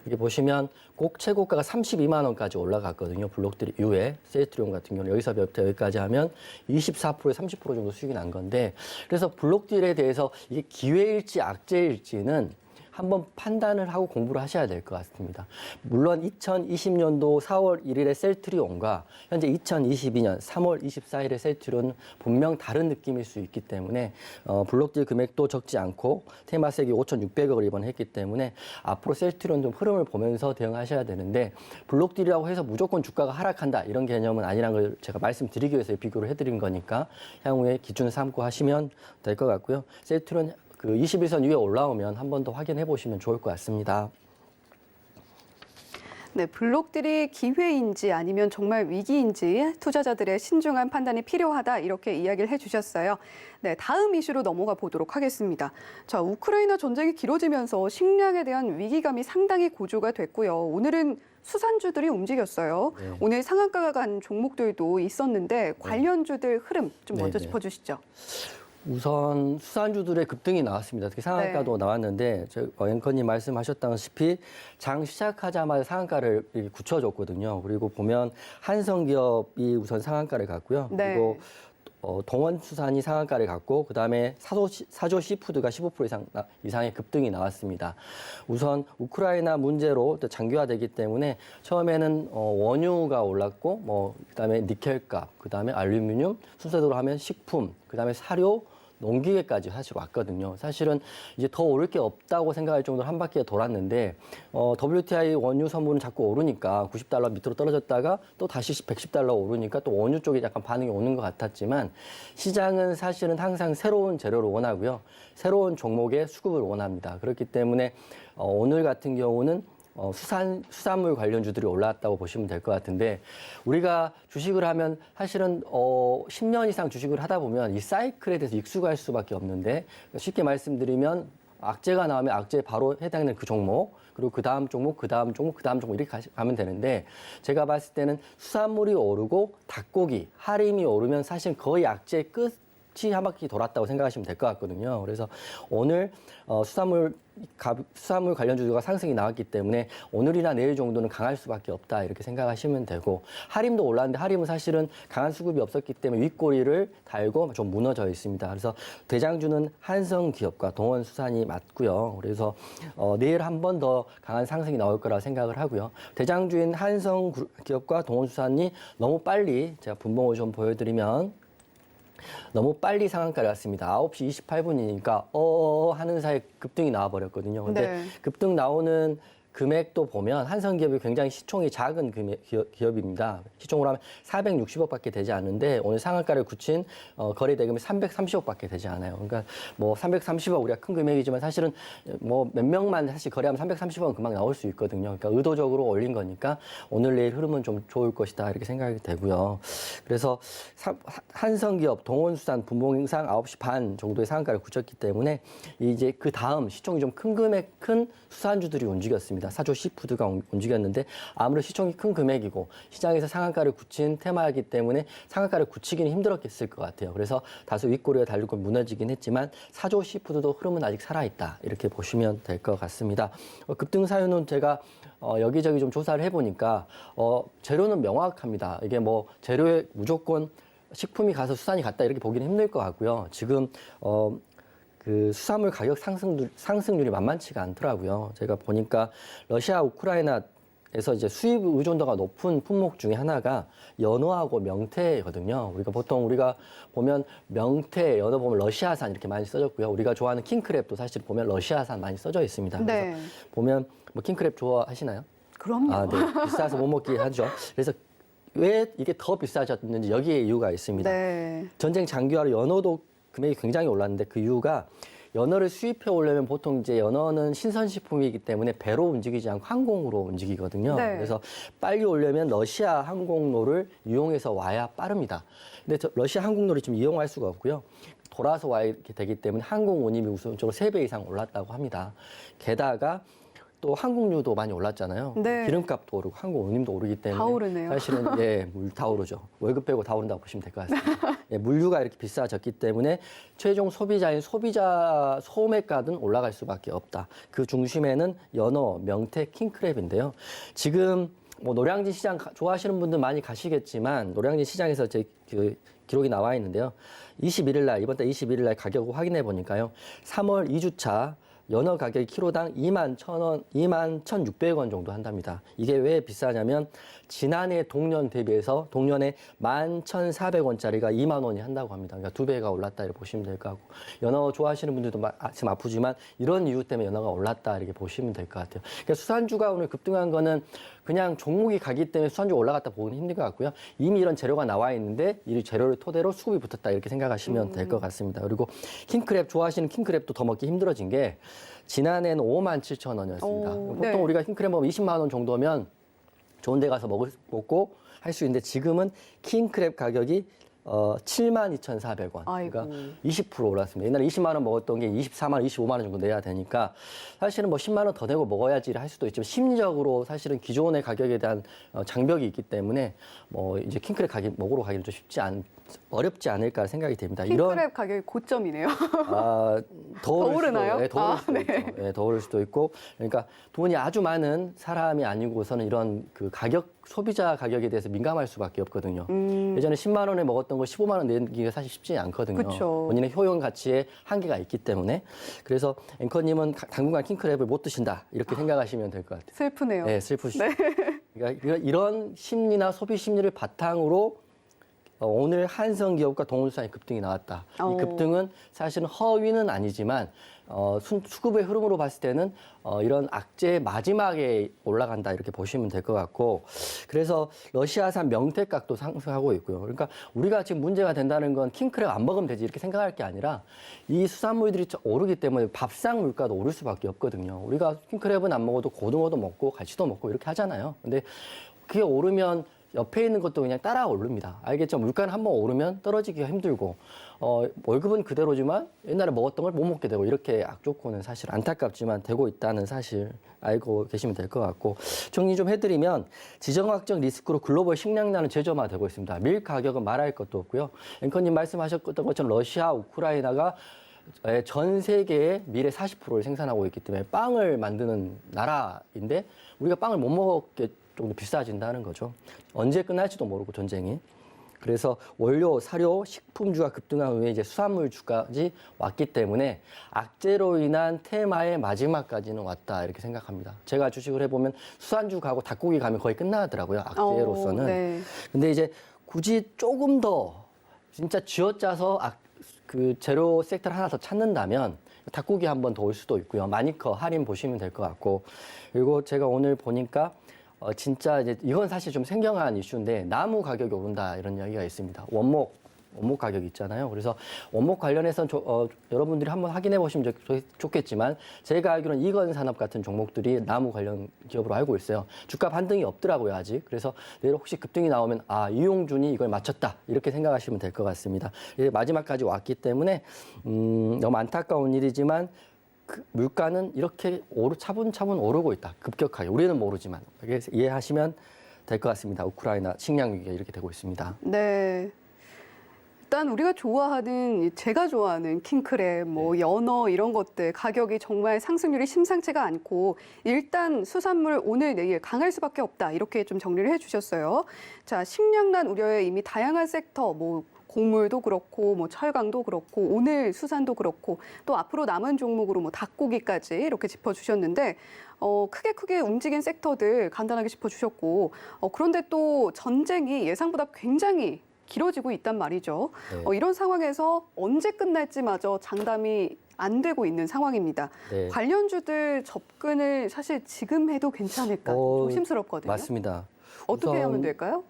이게 보시면 꼭 최고가가 32만 원까지 올라갔거든요. 블록들이 이후에 셀트리온 같은 경우는 여기서부터 여기까지 하면 24%에 30% 정도 수익이 난 건데 그래서 블록딜에 대해서 이게 기회일지 악재일지는 한번 판단을 하고 공부를 하셔야 될 것 같습니다. 물론 2020년도 4월 1일의 셀트리온과 현재 2022년 3월 24일의 셀트리온은 분명 다른 느낌일 수 있기 때문에 블록딜 금액도 적지 않고 테마색이 5,600억을 이번에 했기 때문에 앞으로 셀트리온 좀 흐름을 보면서 대응하셔야 되는데 블록딜이라고 해서 무조건 주가가 하락한다 이런 개념은 아니라는 걸 제가 말씀드리기 위해서 비교를 해드린 거니까 향후에 기준 삼고 하시면 될 것 같고요. 셀트리온 그 21선 위에 올라오면 한 번 더 확인해 보시면 좋을 것 같습니다. 네, 블록들이 기회인지 아니면 정말 위기인지 투자자들의 신중한 판단이 필요하다 이렇게 이야기를 해주셨어요. 네, 다음 이슈로 넘어가 보도록 하겠습니다. 자, 우크라이나 전쟁이 길어지면서 식량에 대한 위기감이 상당히 고조가 됐고요. 오늘은 수산주들이 움직였어요. 네. 오늘 상한가가 간 종목들도 있었는데 관련주들 흐름 좀 먼저 네, 네. 짚어주시죠. 우선 수산주들의 급등이 나왔습니다. 특히 상한가도 나왔는데 앵커님 말씀하셨다시피 장 시작하자마자 상한가를 이렇게 굳혀줬거든요. 그리고 보면 한성기업이 우선 상한가를 갔고요. 네. 그리고 동원수산이 상한가를 갔고 그다음에 사조 시푸드가 15% 이상의 급등이 나왔습니다. 우선 우크라이나 문제로 또 장기화되기 때문에 처음에는 원유가 올랐고 그다음에 니켈값, 그다음에 알루미늄, 순서대로 하면 식품, 그다음에 사료, 농기계까지 사실 왔거든요. 사실은 이제 더 오를 게 없다고 생각할 정도로 한 바퀴가 돌았는데 WTI 원유 선물은 자꾸 오르니까 90달러 밑으로 떨어졌다가 또 다시 110달러 오르니까 또 원유 쪽에 약간 반응이 오는 것 같았지만 시장은 사실은 항상 새로운 재료를 원하고요. 새로운 종목의 수급을 원합니다. 그렇기 때문에 오늘 같은 경우는 수산물 관련주들이 올라왔다고 보시면 될 것 같은데 우리가 주식을 하면 사실은 10년 이상 주식을 하다 보면 이 사이클에 대해서 익숙할 수밖에 없는데 쉽게 말씀드리면 악재가 나오면 악재에 바로 해당되는 그 종목 그리고 그 다음 종목, 그 다음 종목, 그 다음 종목 이렇게 가면 되는데 제가 봤을 때는 수산물이 오르고 닭고기, 하림이 오르면 사실 거의 악재의 끝이 한 바퀴 돌았다고 생각하시면 될 것 같거든요. 그래서 오늘 수산물 관련주가 상승이 나왔기 때문에 오늘이나 내일 정도는 강할 수밖에 없다 이렇게 생각하시면 되고 하림도 올랐는데 하림은 사실은 강한 수급이 없었기 때문에 윗꼬리를 달고 좀 무너져 있습니다. 그래서 대장주는 한성기업과 동원수산이 맞고요. 그래서 내일 한 번 더 강한 상승이 나올 거라고 생각을 하고요. 대장주인 한성기업과 동원수산이 너무 빨리 제가 분봉을 좀 보여드리면 너무 빨리 상한가를 갔습니다. 9시 28분이니까 하는 사이에 급등이 나와버렸거든요. 근데 네. 급등 나오는 금액도 보면 한성기업이 굉장히 시총이 작은 기업입니다. 시총으로 하면 460억밖에 되지 않는데 오늘 상한가를 굳힌 거래 대금이 330억밖에 되지 않아요. 그러니까 330억 우리가 큰 금액이지만 사실은 몇 명만 사실 거래하면 330억은 금방 나올 수 있거든요. 그러니까 의도적으로 올린 거니까 오늘 내일 흐름은 좀 좋을 것이다 이렇게 생각이 되고요. 그래서 한성기업, 동원수산 분봉상 9시 반 정도의 상한가를 굳혔기 때문에 이제 그 다음 시총이 좀 큰 수산주들이 움직였습니다. 사조 시푸드가 움직였는데 아무래도 시총이 큰 금액이고 시장에서 상한가를 굳힌 테마이기 때문에 상한가를 굳히기는 힘들었겠을 것 같아요. 그래서 다소 윗꼬리가 달리고 무너지긴 했지만 사조 시푸드도 흐름은 아직 살아있다 이렇게 보시면 될 것 같습니다. 급등 사유는 제가 여기저기 좀 조사를 해보니까 재료는 명확합니다. 이게 재료에 무조건 식품이 가서 수산이 갔다 이렇게 보기는 힘들 것 같고요. 지금 그 수산물 가격 상승률이 만만치가 않더라고요. 제가 보니까 러시아, 우크라이나에서 이제 수입 의존도가 높은 품목 중에 하나가 연어하고 명태거든요. 우리가 보면 명태, 연어 보면 러시아산 이렇게 많이 써졌고요. 우리가 좋아하는 킹크랩도 사실 보면 러시아산 많이 써져 있습니다. 네. 그래서 보면 킹크랩 좋아하시나요? 그럼요. 네. 비싸서 못 먹게 하죠. 그래서 왜 이게 더 비싸졌는지 여기에 이유가 있습니다. 네. 전쟁 장기화로 연어도 금액이 굉장히 올랐는데 그 이유가 연어를 수입해 오려면 보통 이제 연어는 신선식품이기 때문에 배로 움직이지 않고 항공으로 움직이거든요. 네. 그래서 빨리 오려면 러시아 항공로를 이용해서 와야 빠릅니다. 근데 러시아 항공로를 지금 이용할 수가 없고요. 돌아서 와야 이렇게 되기 때문에 항공 운임이 우선적으로 3배 이상 올랐다고 합니다. 게다가 또 항공료도 많이 올랐잖아요. 네. 기름값도 오르고 항공 운임도 오르기 때문에 다 오르네요. 사실은 물 다 오르죠. 월급 빼고 다 오른다고 보시면 될 것 같습니다. 물류가 이렇게 비싸졌기 때문에 최종 소비자 소매가는 올라갈 수밖에 없다. 그 중심에는 연어, 명태, 킹크랩인데요. 지금 노량진 시장 좋아하시는 분들 많이 가시겠지만 노량진 시장에서 제 기록이 나와 있는데요. 이번 달 21일 날 가격을 확인해 보니까요. 3월 2주차 연어 가격이 키로당 2만 1,000원, 2만 1,600원 정도 한답니다. 이게 왜 비싸냐면 지난해 동년 대비해서 동년에 11,400원짜리가 2만 원이 한다고 합니다. 그러니까 2배가 올랐다 이렇게 보시면 될 것 같고 연어 좋아하시는 분들도 지금 아프지만 이런 이유 때문에 연어가 올랐다 이렇게 보시면 될 것 같아요. 그러니까 수산주가 오늘 급등한 거는 그냥 종목이 가기 때문에 수산주가 올라갔다 보기는 힘든 것 같고요. 이미 이런 재료가 나와 있는데 이 재료를 토대로 수급이 붙었다 이렇게 생각하시면 될 것 같습니다. 그리고 킹크랩 좋아하시는 킹크랩도 더 먹기 힘들어진 게 지난해는 57,000원이었습니다. 오, 보통 네. 우리가 킹크랩 먹으면 20만 원 정도면 좋은 데 가서 먹고 할 수 있는데 지금은 킹크랩 가격이 72,400원. 아이고. 그러니까 20% 올랐습니다. 옛날에 20만 원 먹었던 게 24만 원, 25만 원 정도 내야 되니까 사실은 뭐 10만 원 더 내고 먹어야지 할 수도 있지만 심리적으로 사실은 기존의 가격에 대한 장벽이 있기 때문에 뭐 이제 킹크랩 가격 먹으러 가기는 좀 어렵지 않을까 생각이 됩니다. 킹크랩 가격이 고점이네요. 더 오르나요? 더 오를 수도 있죠. 네, 더 오를 수도 있고. 그러니까 돈이 아주 많은 사람이 아니고서는 이런 그 소비자 가격에 대해서 민감할 수밖에 없거든요. 예전에 10만 원에 먹었던 걸 15만 원 내기가 사실 쉽지 않거든요. 그쵸. 본인의 효용 가치에 한계가 있기 때문에. 그래서 앵커님은 당분간 킹크랩을 못 드신다 이렇게 생각하시면 될 것 같아요. 슬프네요. 네, 슬프시죠. 그러니까 이런 심리나 소비 심리를 바탕으로 오늘 한성기업과 동원수산의 급등이 나왔다. 이 급등은 사실은 허위는 아니지만 수급의 흐름으로 봤을 때는 이런 악재의 마지막에 올라간다 이렇게 보시면 될 것 같고 그래서 러시아산 명태값도 상승하고 있고요. 그러니까 우리가 지금 문제가 된다는 건 킹크랩 안 먹으면 되지 이렇게 생각할 게 아니라 이 수산물들이 오르기 때문에 밥상 물가도 오를 수밖에 없거든요. 우리가 킹크랩은 안 먹어도 고등어도 먹고 갈치도 먹고 이렇게 하잖아요. 근데 그게 오르면 옆에 있는 것도 그냥 따라 오릅니다. 알겠죠? 물가는 한번 오르면 떨어지기가 힘들고 월급은 그대로지만 옛날에 먹었던 걸 못 먹게 되고 이렇게 악조건은 사실 안타깝지만 되고 있다는 사실 알고 계시면 될 것 같고 정리 좀 해드리면 지정학적 리스크로 글로벌 식량난은 재점화되고 있습니다. 밀 가격은 말할 것도 없고요. 앵커님 말씀하셨던 것처럼 러시아, 우크라이나가 전 세계의 밀의 40%를 생산하고 있기 때문에 빵을 만드는 나라인데 우리가 빵을 못 먹게 정도 비싸진다는 거죠. 언제 끝날지도 모르고 전쟁이. 그래서 원료, 사료, 식품주가 급등한 후에 이제 수산물주까지 왔기 때문에 악재로 인한 테마의 마지막까지는 왔다 이렇게 생각합니다. 제가 주식을 해보면 수산주 가고 닭고기 가면 거의 끝나더라고요. 악재로서는. 네. 근데 이제 굳이 조금 더 진짜 쥐어짜서 그 재료 섹터를 하나 더 찾는다면 닭고기 한 번 더 올 수도 있고요. 마니커 할인 보시면 될 것 같고 그리고 제가 오늘 보니까 진짜 이제 이건 사실 좀 생경한 이슈인데 나무 가격이 오른다 이런 이야기가 있습니다. 원목 가격 있잖아요. 그래서 원목 관련해서는 여러분들이 한번 확인해 보시면 좋겠지만 제가 알기로는 이건 산업 같은 종목들이 나무 관련 기업으로 알고 있어요. 주가 반등이 없더라고요 아직. 그래서 내일 혹시 급등이 나오면 이용준이 이걸 맞췄다 이렇게 생각하시면 될 것 같습니다. 이제 마지막까지 왔기 때문에 너무 안타까운 일이지만 물가는 이렇게 차분차분 오르고 있다. 급격하게. 우리는 모르지만. 이해하시면 될 것 같습니다. 우크라이나 식량 위기가 이렇게 되고 있습니다. 네. 일단 우리가 제가 좋아하는 킹크랩, 뭐 연어 이런 것들 가격이 정말 상승률이 심상치가 않고 일단 수산물 오늘 내일 강할 수밖에 없다. 이렇게 좀 정리를 해주셨어요. 자, 식량난 우려에 이미 다양한 섹터, 뭐 곡물도 그렇고 뭐 철강도 그렇고 오늘 수산도 그렇고 또 앞으로 남은 종목으로 뭐 닭고기까지 이렇게 짚어주셨는데 크게 움직인 섹터들 간단하게 짚어주셨고 그런데 또 전쟁이 예상보다 굉장히 길어지고 있단 말이죠. 네. 이런 상황에서 언제 끝날지마저 장담이 안 되고 있는 상황입니다. 네. 관련주들 접근을 사실 지금 해도 괜찮을까 조심스럽거든요. 맞습니다. 어떻게 하면 될까요?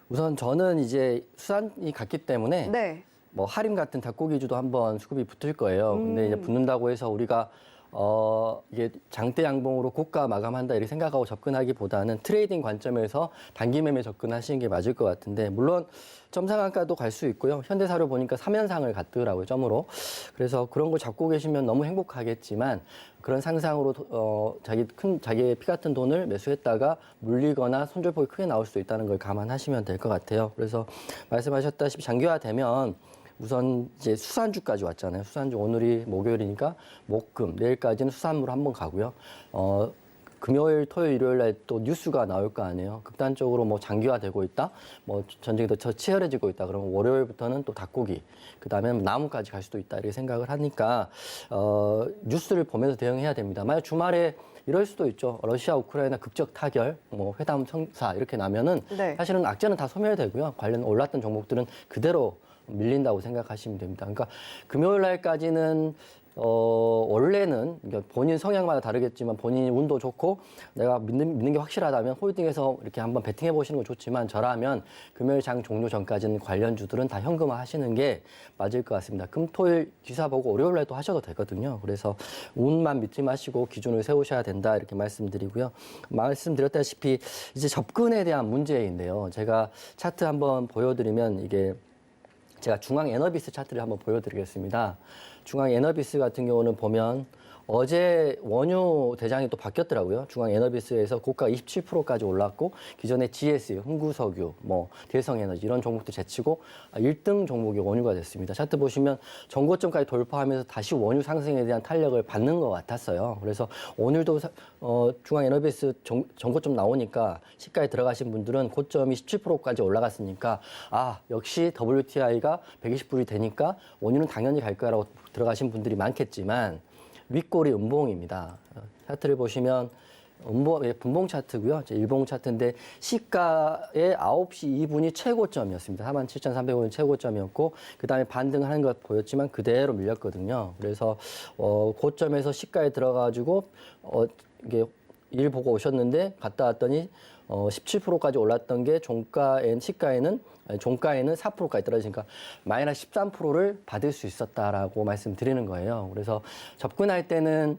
우선 저는 이제 수산이 갔기 때문에 네. 뭐 할인 같은 닭고기주도 한번 수급이 붙을 거예요. 근데 이제 붙는다고 해서 우리가 이게 장대 양봉으로 고가 마감한다 이렇게 생각하고 접근하기보다는 트레이딩 관점에서 단기 매매 접근하시는 게 맞을 것 같은데 물론 점상한가도 갈 수 있고요. 현대사료 보니까 3연상을 갔더라고요, 점으로. 그래서 그런 걸 잡고 계시면 너무 행복하겠지만 그런 상상으로 자기의 피 같은 돈을 매수했다가 물리거나 손절폭이 크게 나올 수도 있다는 걸 감안하시면 될 것 같아요. 그래서 말씀하셨다시피 장기화되면 우선 이제 수산주까지 왔잖아요. 수산주 오늘이 목요일이니까 목금 내일까지는 수산물 한번 가고요. 금요일, 토요일, 일요일 날 또 뉴스가 나올 거 아니에요. 극단적으로 뭐 장기화되고 있다, 뭐 전쟁이 더 치열해지고 있다. 그러면 월요일부터는 또 닭고기, 그다음에 나무까지 갈 수도 있다 이렇게 생각을 하니까 뉴스를 보면서 대응해야 됩니다. 만약 주말에 이럴 수도 있죠. 러시아, 우크라이나 국적 타결, 뭐 회담 성사 이렇게 나면은 네. 사실은 악재는 다 소멸되고요. 관련 올랐던 종목들은 그대로 밀린다고 생각하시면 됩니다. 그러니까 금요일 날까지는 원래는 그러니까 본인 성향마다 다르겠지만 본인이 운도 좋고 내가 믿는 게 확실하다면 홀딩해서 이렇게 한번 베팅해 보시는 건 좋지만 저라면 금요일 장 종료 전까지는 관련주들은 다 현금화 하시는 게 맞을 것 같습니다. 금, 토일 기사 보고 월요일 날 또 하셔도 되거든요. 그래서 운만 믿지 마시고 기준을 세우셔야 된다 이렇게 말씀드리고요. 말씀드렸다시피 이제 접근에 대한 문제인데요. 제가 차트 한번 보여드리면 이게 제가 중앙 에너비스 차트를 한번 보여드리겠습니다. 중앙 에너비스 같은 경우는 보면 어제 원유 대장이 또 바뀌었더라고요. 중앙 에너비스에서 고가 27%까지 올랐고 기존의 GS, 흥구석유, 뭐 대성에너지 이런 종목도 제치고 1등 종목이 원유가 됐습니다. 차트 보시면 전고점까지 돌파하면서 다시 원유 상승에 대한 탄력을 받는 것 같았어요. 그래서 오늘도 중앙 에너비스 전고점 나오니까 시가에 들어가신 분들은 고점이 17%까지 올라갔으니까 역시 WTI가 120불이 되니까 원유는 당연히 갈 거라고 들어가신 분들이 많겠지만 윗골이 음봉입니다. 차트를 보시면 분봉 차트고요. 일봉 차트인데 시가의 9시 2분이 최고점이었습니다. 47,300원이 최고점이었고 그다음에 반등하는 것 보였지만 그대로 밀렸거든요. 그래서 고점에서 시가에 들어가지고 이게 일 보고 오셨는데 갔다 왔더니 17%까지 올랐던 게 종가에는 4%까지 떨어지니까 마이너스 13%를 받을 수 있었다라고 말씀드리는 거예요. 그래서 접근할 때는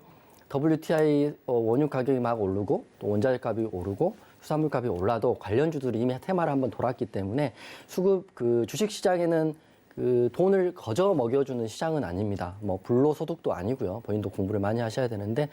WTI 원유 가격이 막 오르고 또 원자재 값이 오르고 수산물 값이 올라도 관련주들이 이미 테마를 한번 돌았기 때문에 주식 시장에는 돈을 거저 먹여주는 시장은 아닙니다. 뭐 불로소득도 아니고요. 본인도 공부를 많이 하셔야 되는데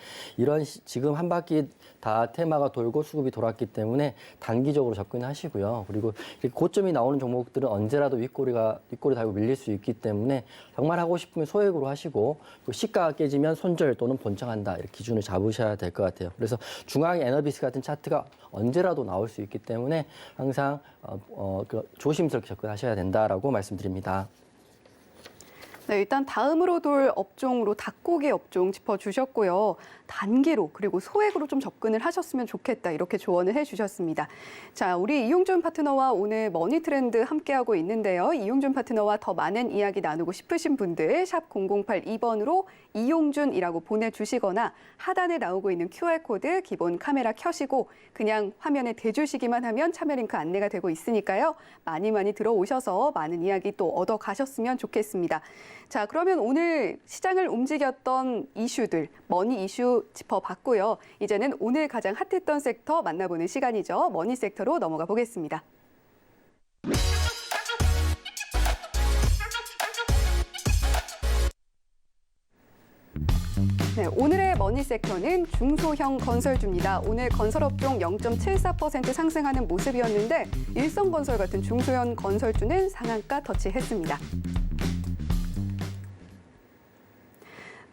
지금 한 바퀴 다 테마가 돌고 수급이 돌았기 때문에 단기적으로 접근하시고요. 그리고 고점이 나오는 종목들은 언제라도 윗꼬리 달고 밀릴 수 있기 때문에 정말 하고 싶으면 소액으로 하시고 시가가 깨지면 손절 또는 본청한다 이렇게 기준을 잡으셔야 될 것 같아요. 그래서 중앙 에너비스 같은 차트가 언제라도 나올 수 있기 때문에 항상 조심스럽게 접근하셔야 된다라고 말씀드립니다. 네, 일단 다음으로 돌 업종으로 닭고기 업종 짚어주셨고요. 단기로 그리고 소액으로 좀 접근을 하셨으면 좋겠다 이렇게 조언을 해주셨습니다. 자, 우리 이용준 파트너와 오늘 머니트렌드 함께하고 있는데요. 이용준 파트너와 더 많은 이야기 나누고 싶으신 분들 샵 0082번으로 이용준이라고 보내주시거나 하단에 나오고 있는 QR코드 기본 카메라 켜시고 그냥 화면에 대주시기만 하면 참여 링크 안내가 되고 있으니까요. 많이 들어오셔서 많은 이야기 또 얻어가셨으면 좋겠습니다. 자, 그러면 오늘 시장을 움직였던 이슈들, 머니 이슈 짚어봤고요. 이제는 오늘 가장 핫했던 섹터 만나보는 시간이죠. 머니 섹터로 넘어가 보겠습니다. 네, 오늘의 머니 섹터는 중소형 건설주입니다. 오늘 건설업종 0.74% 상승하는 모습이었는데 일성건설 같은 중소형 건설주는 상한가 터치했습니다.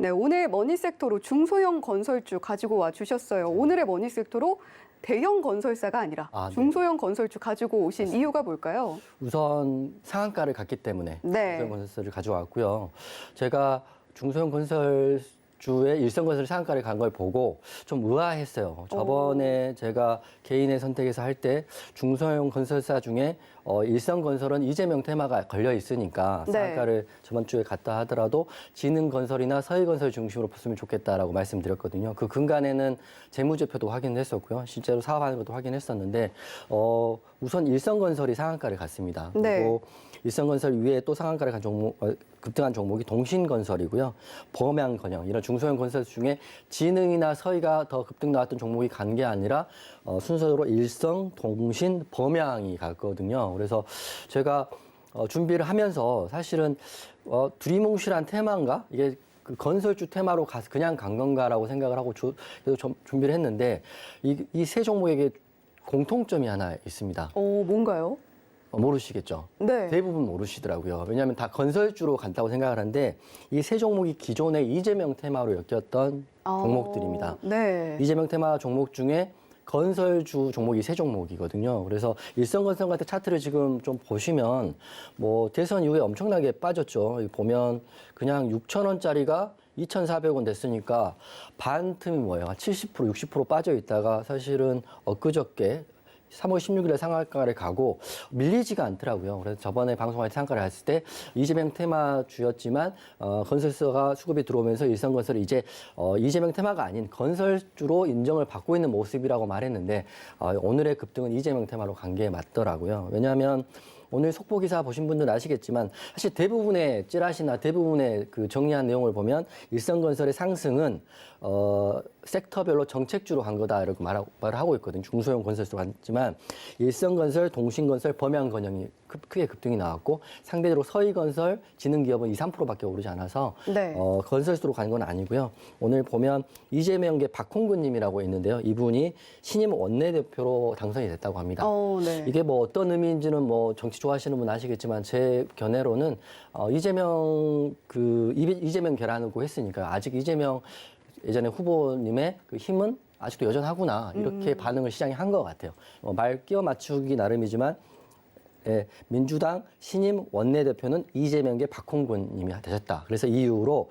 네, 오늘 머니 섹터로 중소형 건설주 가지고 와 주셨어요. 오늘의 머니 섹터로 대형 건설사가 아니라 네. 중소형 건설주 가지고 오신 이유가 뭘까요? 우선 상한가를 갔기 때문에 네. 중소형 건설사를 가져왔고요. 제가 중소형 건설주의 일성건설 상한가를 간 걸 보고 좀 의아했어요. 저번에 제가 개인의 선택에서 할 때 중소형 건설사 중에 일성건설은 이재명 테마가 걸려 있으니까 네. 상한가를 저번 주에 갔다 하더라도 지능건설이나 서해건설 중심으로 봤으면 좋겠다라고 말씀드렸거든요. 그 근간에는 재무제표도 확인했었고요. 실제로 사업하는 것도 확인했었는데 우선 일성건설이 상한가를 갔습니다. 네. 그리고 일성건설 위에 또 상한가를 간 급등한 종목이 동신건설이고요. 범양건영 이런 중소형 건설 중에 지능이나 서희가 더 급등 나왔던 종목이 간 게 아니라 순서로 일성, 동신, 범양이 갔거든요. 그래서 제가 준비를 하면서 사실은 두리뭉실한 테마인가? 이게 그 건설주 테마로 가서 그냥 간 건가라고 생각을 하고 그래서 준비를 했는데 이 세 종목에게 공통점이 하나 있습니다. 뭔가요? 모르시겠죠? 네. 대부분 모르시더라고요. 왜냐하면 다 건설주로 간다고 생각을 하는데 이 세 종목이 기존의 이재명 테마로 엮였던 종목들입니다. 네. 이재명 테마 종목 중에 건설주 종목이 세 종목이거든요. 그래서 일성건설 같은 차트를 지금 좀 보시면 뭐 대선 이후에 엄청나게 빠졌죠. 여기 보면 그냥 6,000원짜리가 2,400원 됐으니까 반 틈이 뭐예요? 한 70%, 60% 빠져 있다가 사실은 엊그저께 3월 16일에 상한가를 가고 밀리지가 않더라고요. 그래서 저번에 방송할 때 상한가를 했을 때 이재명 테마주였지만 건설사가 수급이 들어오면서 일성건설이 이제 이재명 테마가 아닌 건설주로 인정을 받고 있는 모습이라고 말했는데 오늘의 급등은 이재명 테마로 간 게 맞더라고요. 왜냐하면 오늘 속보 기사 보신 분들은 아시겠지만 사실 대부분의 찌라시나 대부분의 그 정리한 내용을 보면 일성건설의 상승은 섹터별로 정책주로 간 거다 이렇게 말을 하고 있거든요. 중소형 건설주로 갔지만 일성건설, 동신건설, 범양건영이 크게 급등이 나왔고 상대적으로 서희건설, 지능기업은 2, 3%밖에 오르지 않아서 네. 건설주로 간 건 아니고요. 오늘 보면 이재명계 박홍근님이라고 있는데요. 이분이 신임 원내대표로 당선이 됐다고 합니다. 네. 이게 뭐 어떤 의미인지는 뭐 정치 좋아하시는 분 아시겠지만 제 견해로는 이재명 계란이고 했으니까 아직 이재명 예전에 후보님의 그 힘은 아직도 여전하구나 이렇게 반응을 시장이 한 것 같아요. 말 끼워 맞추기 나름이지만 민주당 신임 원내대표는 이재명계 박홍근 님이 되셨다. 그래서 이 이후로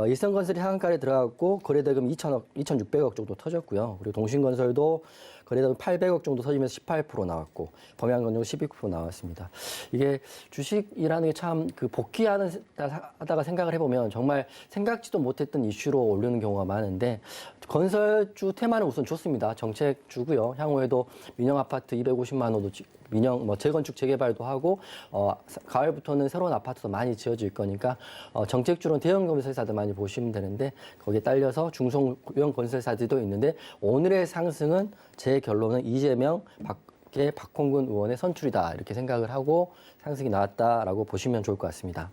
일성건설이 상한가에 들어갔고 거래대금 2,600억 정도 터졌고요. 그리고 동신건설도 거래대금 800억 정도 터지면서 18% 나왔고 범양건조 12% 나왔습니다. 이게 주식이라는 게 참 그 복귀하다가 생각을 해보면 정말 생각지도 못했던 이슈로 오르는 경우가 많은데 건설주 테마는 우선 좋습니다. 정책주고요. 향후에도 민영 아파트 250만 호도 재건축 재개발도 하고 가을부터는 새로운 아파트도 많이 지어질 거니까 정책주로는 대형 건설사들 많이 보시면 되는데 거기에 딸려서 중소형 건설사들도 있는데 오늘의 상승은 제 결론은 이재명 박홍근 의원의 선출이다 이렇게 생각을 하고 상승이 나왔다라고 보시면 좋을 것 같습니다.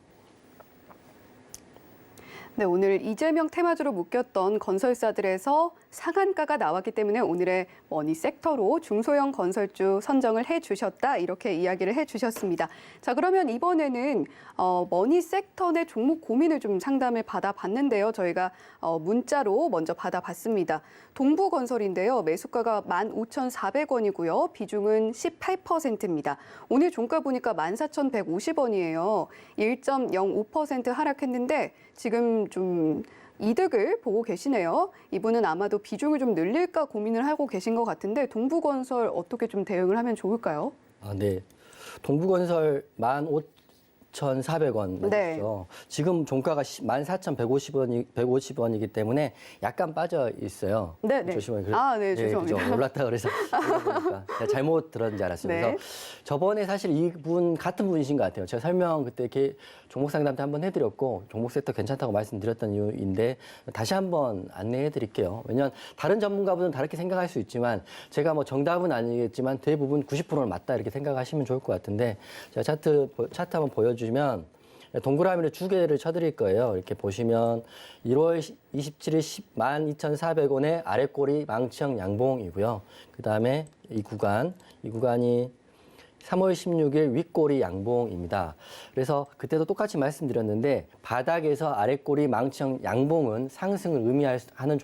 네, 오늘 이재명 테마주로 묶였던 건설사들에서 상한가가 나왔기 때문에 오늘의 머니 섹터로 중소형 건설주 선정을 해주셨다 이렇게 이야기를 해주셨습니다. 자, 그러면 이번에는 머니 섹터 내 종목 고민을 좀 상담을 받아봤는데요. 저희가 문자로 먼저 받아봤습니다. 동부건설인데요. 매수가가 15,400원이고요. 비중은 18%입니다. 오늘 종가 보니까 14,150원이에요. 1.05% 하락했는데 지금 좀 이득을 보고 계시네요. 이분은 아마도 비중을 좀 늘릴까 고민을 하고 계신 것 같은데 동부건설 어떻게 좀 대응을 하면 좋을까요? 네. 동부건설 15,400원 네. 맞죠. 지금 종가가 14,150원이기 때문에 약간 빠져 있어요. 네, 네. 조심하게. 네, 죄송합니다. 그죠. 올랐다 그래서 그러니까 제가 잘못 들었는지 알았어요. 네. 그래서 저번에 사실 이분 같은 분이신 것 같아요. 제가 설명 그때 이렇게 종목 상담 때 한번 해드렸고 종목 섹터 괜찮다고 말씀드렸던 이유인데 다시 한번 안내해드릴게요. 왜냐하면 다른 전문가분은 다르게 생각할 수 있지만 제가 뭐 정답은 아니겠지만 대부분 90%는 맞다 이렇게 생각하시면 좋을 것 같은데 제가 차트 한번 보여주시면 동그라미를 두 개를 쳐드릴 거예요. 이렇게 보시면 1월 27일 12,400원의 아랫꼬리 망치형 양봉이고요. 그 다음에 이 구간이 3월 16일 윗꼬리 양봉입니다. 그래서 그때도 똑같이 말씀드렸는데 바닥에서 아랫꼬리 망치형 양봉은 상승을 의미하는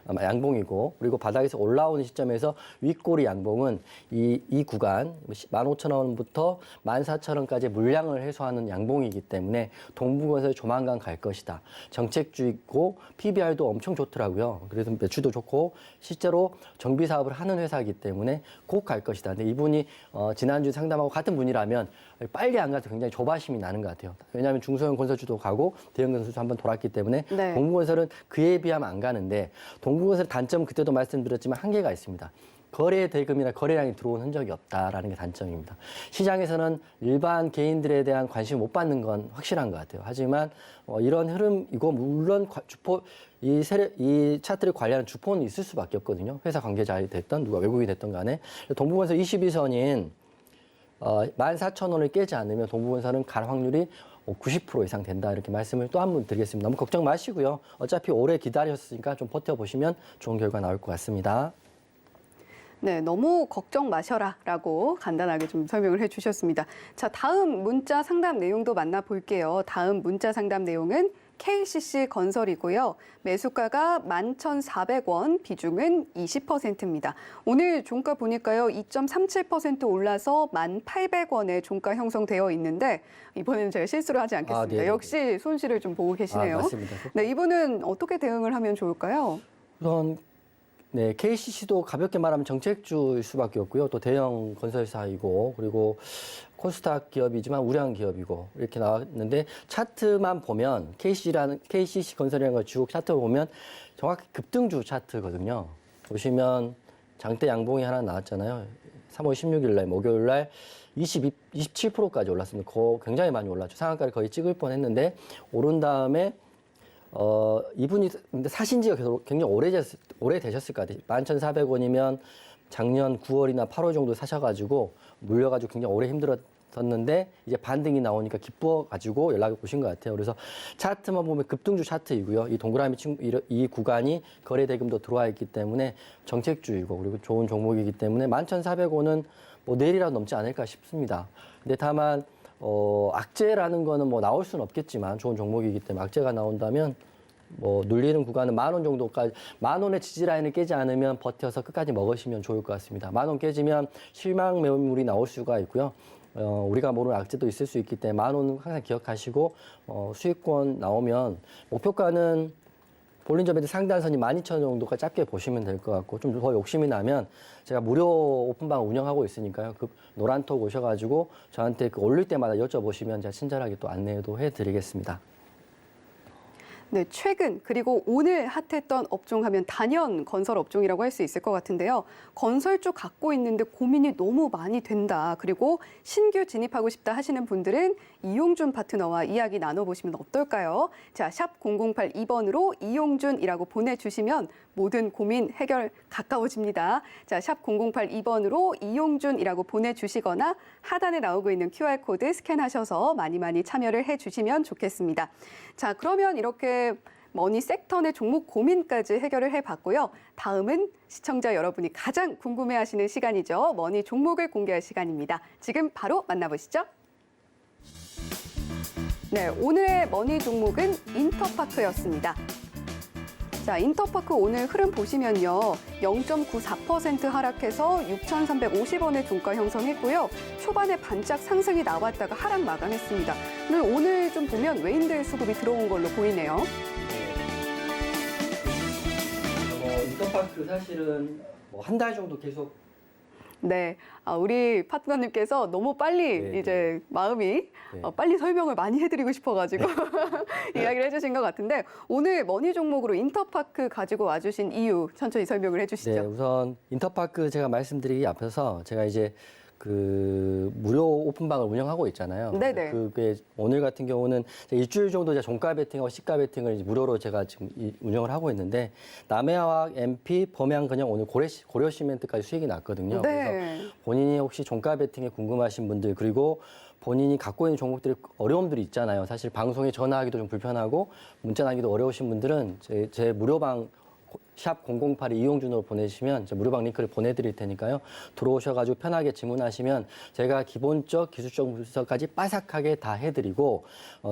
양봉이고 그리고 바닥에서 올라오는 시점에서 윗꼬리 양봉은 이 구간 15,000원부터 14,000원까지 물량을 해소하는 양봉이기 때문에 동부건설 조만간 갈 것이다. 정책주이고 PBR도 엄청 좋더라고요. 그래서 매출도 좋고 실제로 정비 사업을 하는 회사이기 때문에 곧 갈 것이다. 근데 이분이 지난주 상담하고 같은 분이라면 빨리 안 가서 굉장히 조바심이 나는 것 같아요. 왜냐하면 중소형 건설주도 가고 대형 건설주 한번 돌았기 때문에 네. 동부건설은 그에 비하면 안 가는데 동부건설 단점은 그때도 말씀드렸지만 한계가 있습니다. 거래 대금이나 거래량이 들어온 흔적이 없다라는 게 단점입니다. 시장에서는 일반 개인들에 대한 관심을 못 받는 건 확실한 것 같아요. 하지만 이런 흐름이고 물론 이 차트를 관리하는 주포는 있을 수밖에 없거든요. 회사 관계자이 됐던 누가 외국이 됐던 간에 동부건설 22선인 14,000원을 깨지 않으면 동부건설은 갈 확률이 90% 이상 된다 이렇게 말씀을 또 한 번 드리겠습니다. 너무 걱정 마시고요. 어차피 오래 기다리셨으니까 좀 버텨보시면 좋은 결과 나올 것 같습니다. 네, 너무 걱정 마셔라라고 간단하게 좀 설명을 해주셨습니다. 자, 다음 문자 상담 내용도 만나볼게요. 다음 문자 상담 내용은 KCC 건설이고요. 매수가가 11,400원, 비중은 20%입니다. 오늘 종가 보니까요, 2.37% 올라서 1,800원에 종가 형성되어 있는데 이번에는 제가 실수를 하지 않겠습니다. 네네. 역시 손실을 좀 보고 계시네요. 맞습니다. 네, 이분은 어떻게 대응을 하면 좋을까요? 우선 네, KCC도 가볍게 말하면 정책주일 수밖에 없고요. 또 대형 건설사이고 그리고 코스닥 기업이지만 우량 기업이고 이렇게 나왔는데 차트만 보면 KCC 건설이라는 걸 쭉 차트를 보면 정확히 급등주 차트거든요. 보시면 장대 양봉이 하나 나왔잖아요. 3월 16일 날 목요일 날 27%까지 올랐습니다. 굉장히 많이 올랐죠. 상한가를 거의 찍을 뻔했는데 오른 다음에 이분이 근데 사신 지가 굉장히 오래되셨을 것 같아요. 11,400원이면 작년 9월이나 8월 정도 사셔가지고 물려가지고 굉장히 오래 힘들었었는데 이제 반등이 나오니까 기뻐가지고 연락을 오신 것 같아요. 그래서 차트만 보면 급등주 차트이고요. 이 동그라미 이 구간이 거래 대금도 들어와 있기 때문에 정책주이고 그리고 좋은 종목이기 때문에 11,400원은 뭐 내일이라도 넘지 않을까 싶습니다. 근데 다만 악재라는 거는 뭐 나올 수는 없겠지만 좋은 종목이기 때문에 악재가 나온다면 뭐 눌리는 구간은 10,000원 정도까지 10,000원의 지지 라인을 깨지 않으면 버텨서 끝까지 먹으시면 좋을 것 같습니다. 10,000원 깨지면 실망 매물이 나올 수가 있고요. 우리가 모르는 악재도 있을 수 있기 때문에 10,000원은 항상 기억하시고 수익권 나오면 목표가는 볼린저밴드 상단선이 12,000원 정도가 짧게 보시면 될 것 같고 좀 더 욕심이 나면 제가 무료 오픈방 운영하고 있으니까요. 그 노란톡 오셔가지고 저한테 그 올릴 때마다 여쭤보시면 제가 친절하게 또 안내도 해드리겠습니다. 네, 최근 그리고 오늘 핫했던 업종 하면 단연 건설 업종이라고 할 수 있을 것 같은데요. 건설 쪽 갖고 있는데 고민이 너무 많이 된다. 그리고 신규 진입하고 싶다 하시는 분들은 이용준 파트너와 이야기 나눠보시면 어떨까요? 자, 샵 0082번으로 이용준이라고 보내주시면 모든 고민 해결 가까워집니다. 자, 샵 0082번으로 이용준이라고 보내주시거나 하단에 나오고 있는 QR코드 스캔하셔서 많이 참여를 해주시면 좋겠습니다. 자, 그러면 이렇게 머니 섹터 내 종목 고민까지 해결을 해봤고요. 다음은 시청자 여러분이 가장 궁금해하시는 시간이죠. 머니 종목을 공개할 시간입니다. 지금 바로 만나보시죠. 네, 오늘의 머니 종목은 인터파크였습니다. 자, 인터파크 오늘 흐름 보시면요. 0.94% 하락해서 6,350원의 종가 형성했고요. 초반에 반짝 상승이 나왔다가 하락 마감했습니다. 오늘 좀 보면 외인들 수급이 들어온 걸로 보이네요. 인터파크 사실은 한 달 정도 계속 네, 우리 파트너님께서 너무 빨리 네, 이제 마음이 네. 빨리 설명을 많이 해드리고 싶어가지고 이야기를 해주신 것 같은데 오늘 머니 종목으로 인터파크 가지고 와주신 이유 천천히 설명을 해주시죠. 네, 우선 인터파크 제가 말씀드리기 앞서서 제가 이제 그 무료 오픈방을 운영하고 있잖아요. 네네. 그게 오늘 같은 경우는 일주일 정도 제가 종가 베팅하고 시가 베팅을 이제 무료로 제가 지금 운영을 하고 있는데 남해화학, MP, 범양근영 오늘 고려 시멘트까지 수익이 났거든요. 네. 그래서 본인이 혹시 종가 베팅에 궁금하신 분들 그리고 본인이 갖고 있는 종목들이 어려움들이 있잖아요. 사실 방송에 전화하기도 좀 불편하고 문자 나기도 어려우신 분들은 제 무료방 샵 008에 이용준으로 보내주시면 무료방 링크를 보내드릴 테니까요. 들어오셔가지고 편하게 질문하시면 제가 기본적 기술적 분석까지 빠삭하게 다 해드리고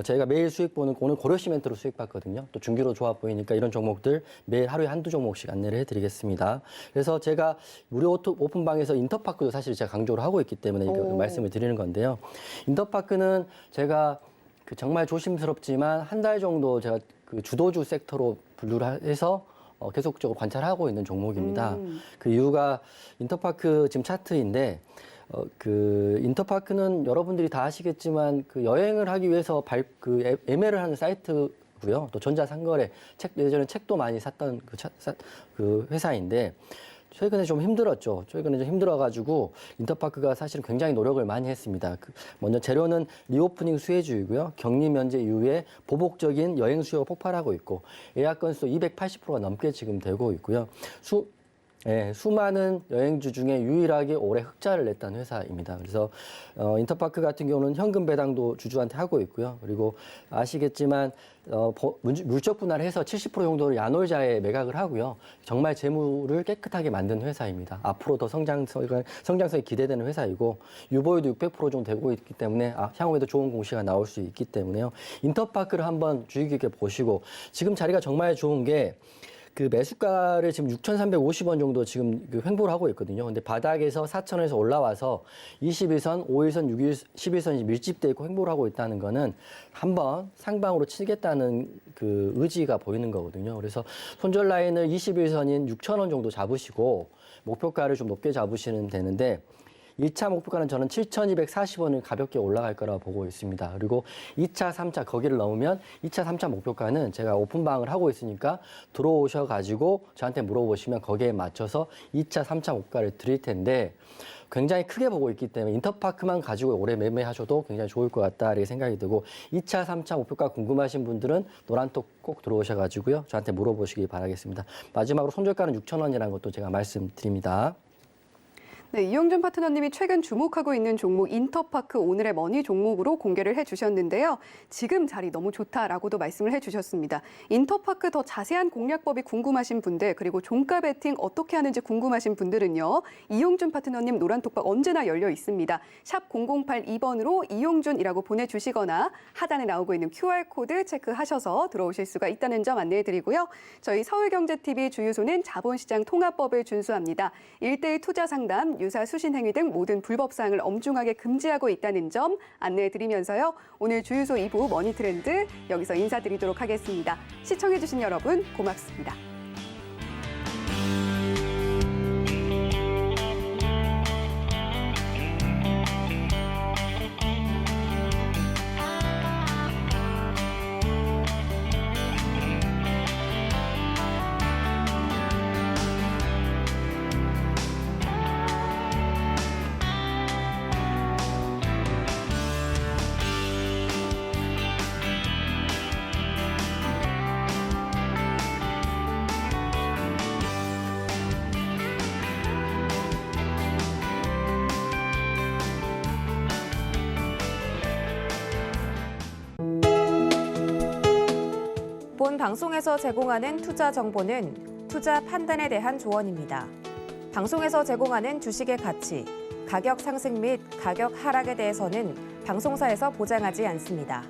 저희가 매일 수익 보는 오늘 고려시멘트로 수익 봤거든요. 또 중기로 좋아 보이니까 이런 종목들 매일 하루에 한두 종목씩 안내를 해드리겠습니다. 그래서 제가 무료 오픈방에서 인터파크도 사실 제가 강조를 하고 있기 때문에 이거 말씀을 드리는 건데요. 인터파크는 제가 정말 조심스럽지만 한 달 정도 제가 그 주도주 섹터로 분류를 해서 계속적으로 관찰하고 있는 종목입니다. 그 이유가 인터파크 지금 차트인데 그 인터파크는 여러분들이 다 아시겠지만 그 여행을 하기 위해서 예매를 하는 사이트고요. 또 전자상거래 예전에 책도 많이 샀던 그 회사인데 최근에 좀 힘들었죠. 최근에 좀 힘들어가지고 인터파크가 사실은 굉장히 노력을 많이 했습니다. 먼저 재료는 리오프닝 수혜주이고요. 격리 면제 이후에 보복적인 여행 수요가 폭발하고 있고 예약 건수 280%가 넘게 지금 되고 있고요. 수많은 여행주 중에 유일하게 올해 흑자를 냈던 회사입니다. 그래서 인터파크 같은 경우는 현금 배당도 주주한테 하고 있고요. 그리고 아시겠지만 물적 분할해서 70% 정도를 야놀자에 매각을 하고요. 정말 재무를 깨끗하게 만든 회사입니다. 앞으로 더 성장성이 기대되는 회사이고 유보율도 600% 정도 되고 있기 때문에 향후에도 좋은 공시가 나올 수 있기 때문에요. 인터파크를 한번 주의 깊게 보시고 지금 자리가 정말 좋은 게 그 매수가를 지금 6,350원 정도 지금 횡보를 하고 있거든요. 근데 바닥에서 4,000원에서 올라와서 21선, 5일선, 6일, 11선이 밀집돼 있고 횡보를 하고 있다는 거는 한번 상방으로 치겠다는 그 의지가 보이는 거거든요. 그래서 손절 라인을 21선인 6,000원 정도 잡으시고 목표가를 좀 높게 잡으시면 되는데 1차 목표가는 저는 7,240원을 가볍게 올라갈 거라고 보고 있습니다. 그리고 2차, 3차 거기를 넘으면 2차, 3차 목표가는 제가 오픈방을 하고 있으니까 들어오셔가지고 저한테 물어보시면 거기에 맞춰서 2차, 3차 목표가를 드릴 텐데 굉장히 크게 보고 있기 때문에 인터파크만 가지고 올해 매매하셔도 굉장히 좋을 것 같다 이렇게 생각이 들고 2차, 3차 목표가 궁금하신 분들은 노란톡 꼭 들어오셔가지고요. 저한테 물어보시기 바라겠습니다. 마지막으로 손절가는 6,000원이라는 것도 제가 말씀드립니다. 네, 이용준 파트너님이 최근 주목하고 있는 종목 인터파크 오늘의 머니 종목으로 공개를 해주셨는데요. 지금 자리 너무 좋다라고도 말씀을 해주셨습니다. 인터파크 더 자세한 공략법이 궁금하신 분들 그리고 종가 베팅 어떻게 하는지 궁금하신 분들은요. 이용준 파트너님 노란톡방 언제나 열려 있습니다. 샵 0082번으로 이용준이라고 보내주시거나 하단에 나오고 있는 QR코드 체크하셔서 들어오실 수가 있다는 점 안내해드리고요. 저희 서울경제TV 주유소는 자본시장 통합법을 준수합니다. 1:1 투자 상담, 유사 수신 행위 등 모든 불법 사항을 엄중하게 금지하고 있다는 점 안내해드리면서요. 오늘 주유소 2부 머니 트렌드 여기서 인사드리도록 하겠습니다. 시청해주신 여러분 고맙습니다. 본 방송에서 제공하는 투자 정보는 투자 판단에 대한 조언입니다. 방송에서 제공하는 주식의 가치, 가격 상승 및 가격 하락에 대해서는 방송사에서 보장하지 않습니다.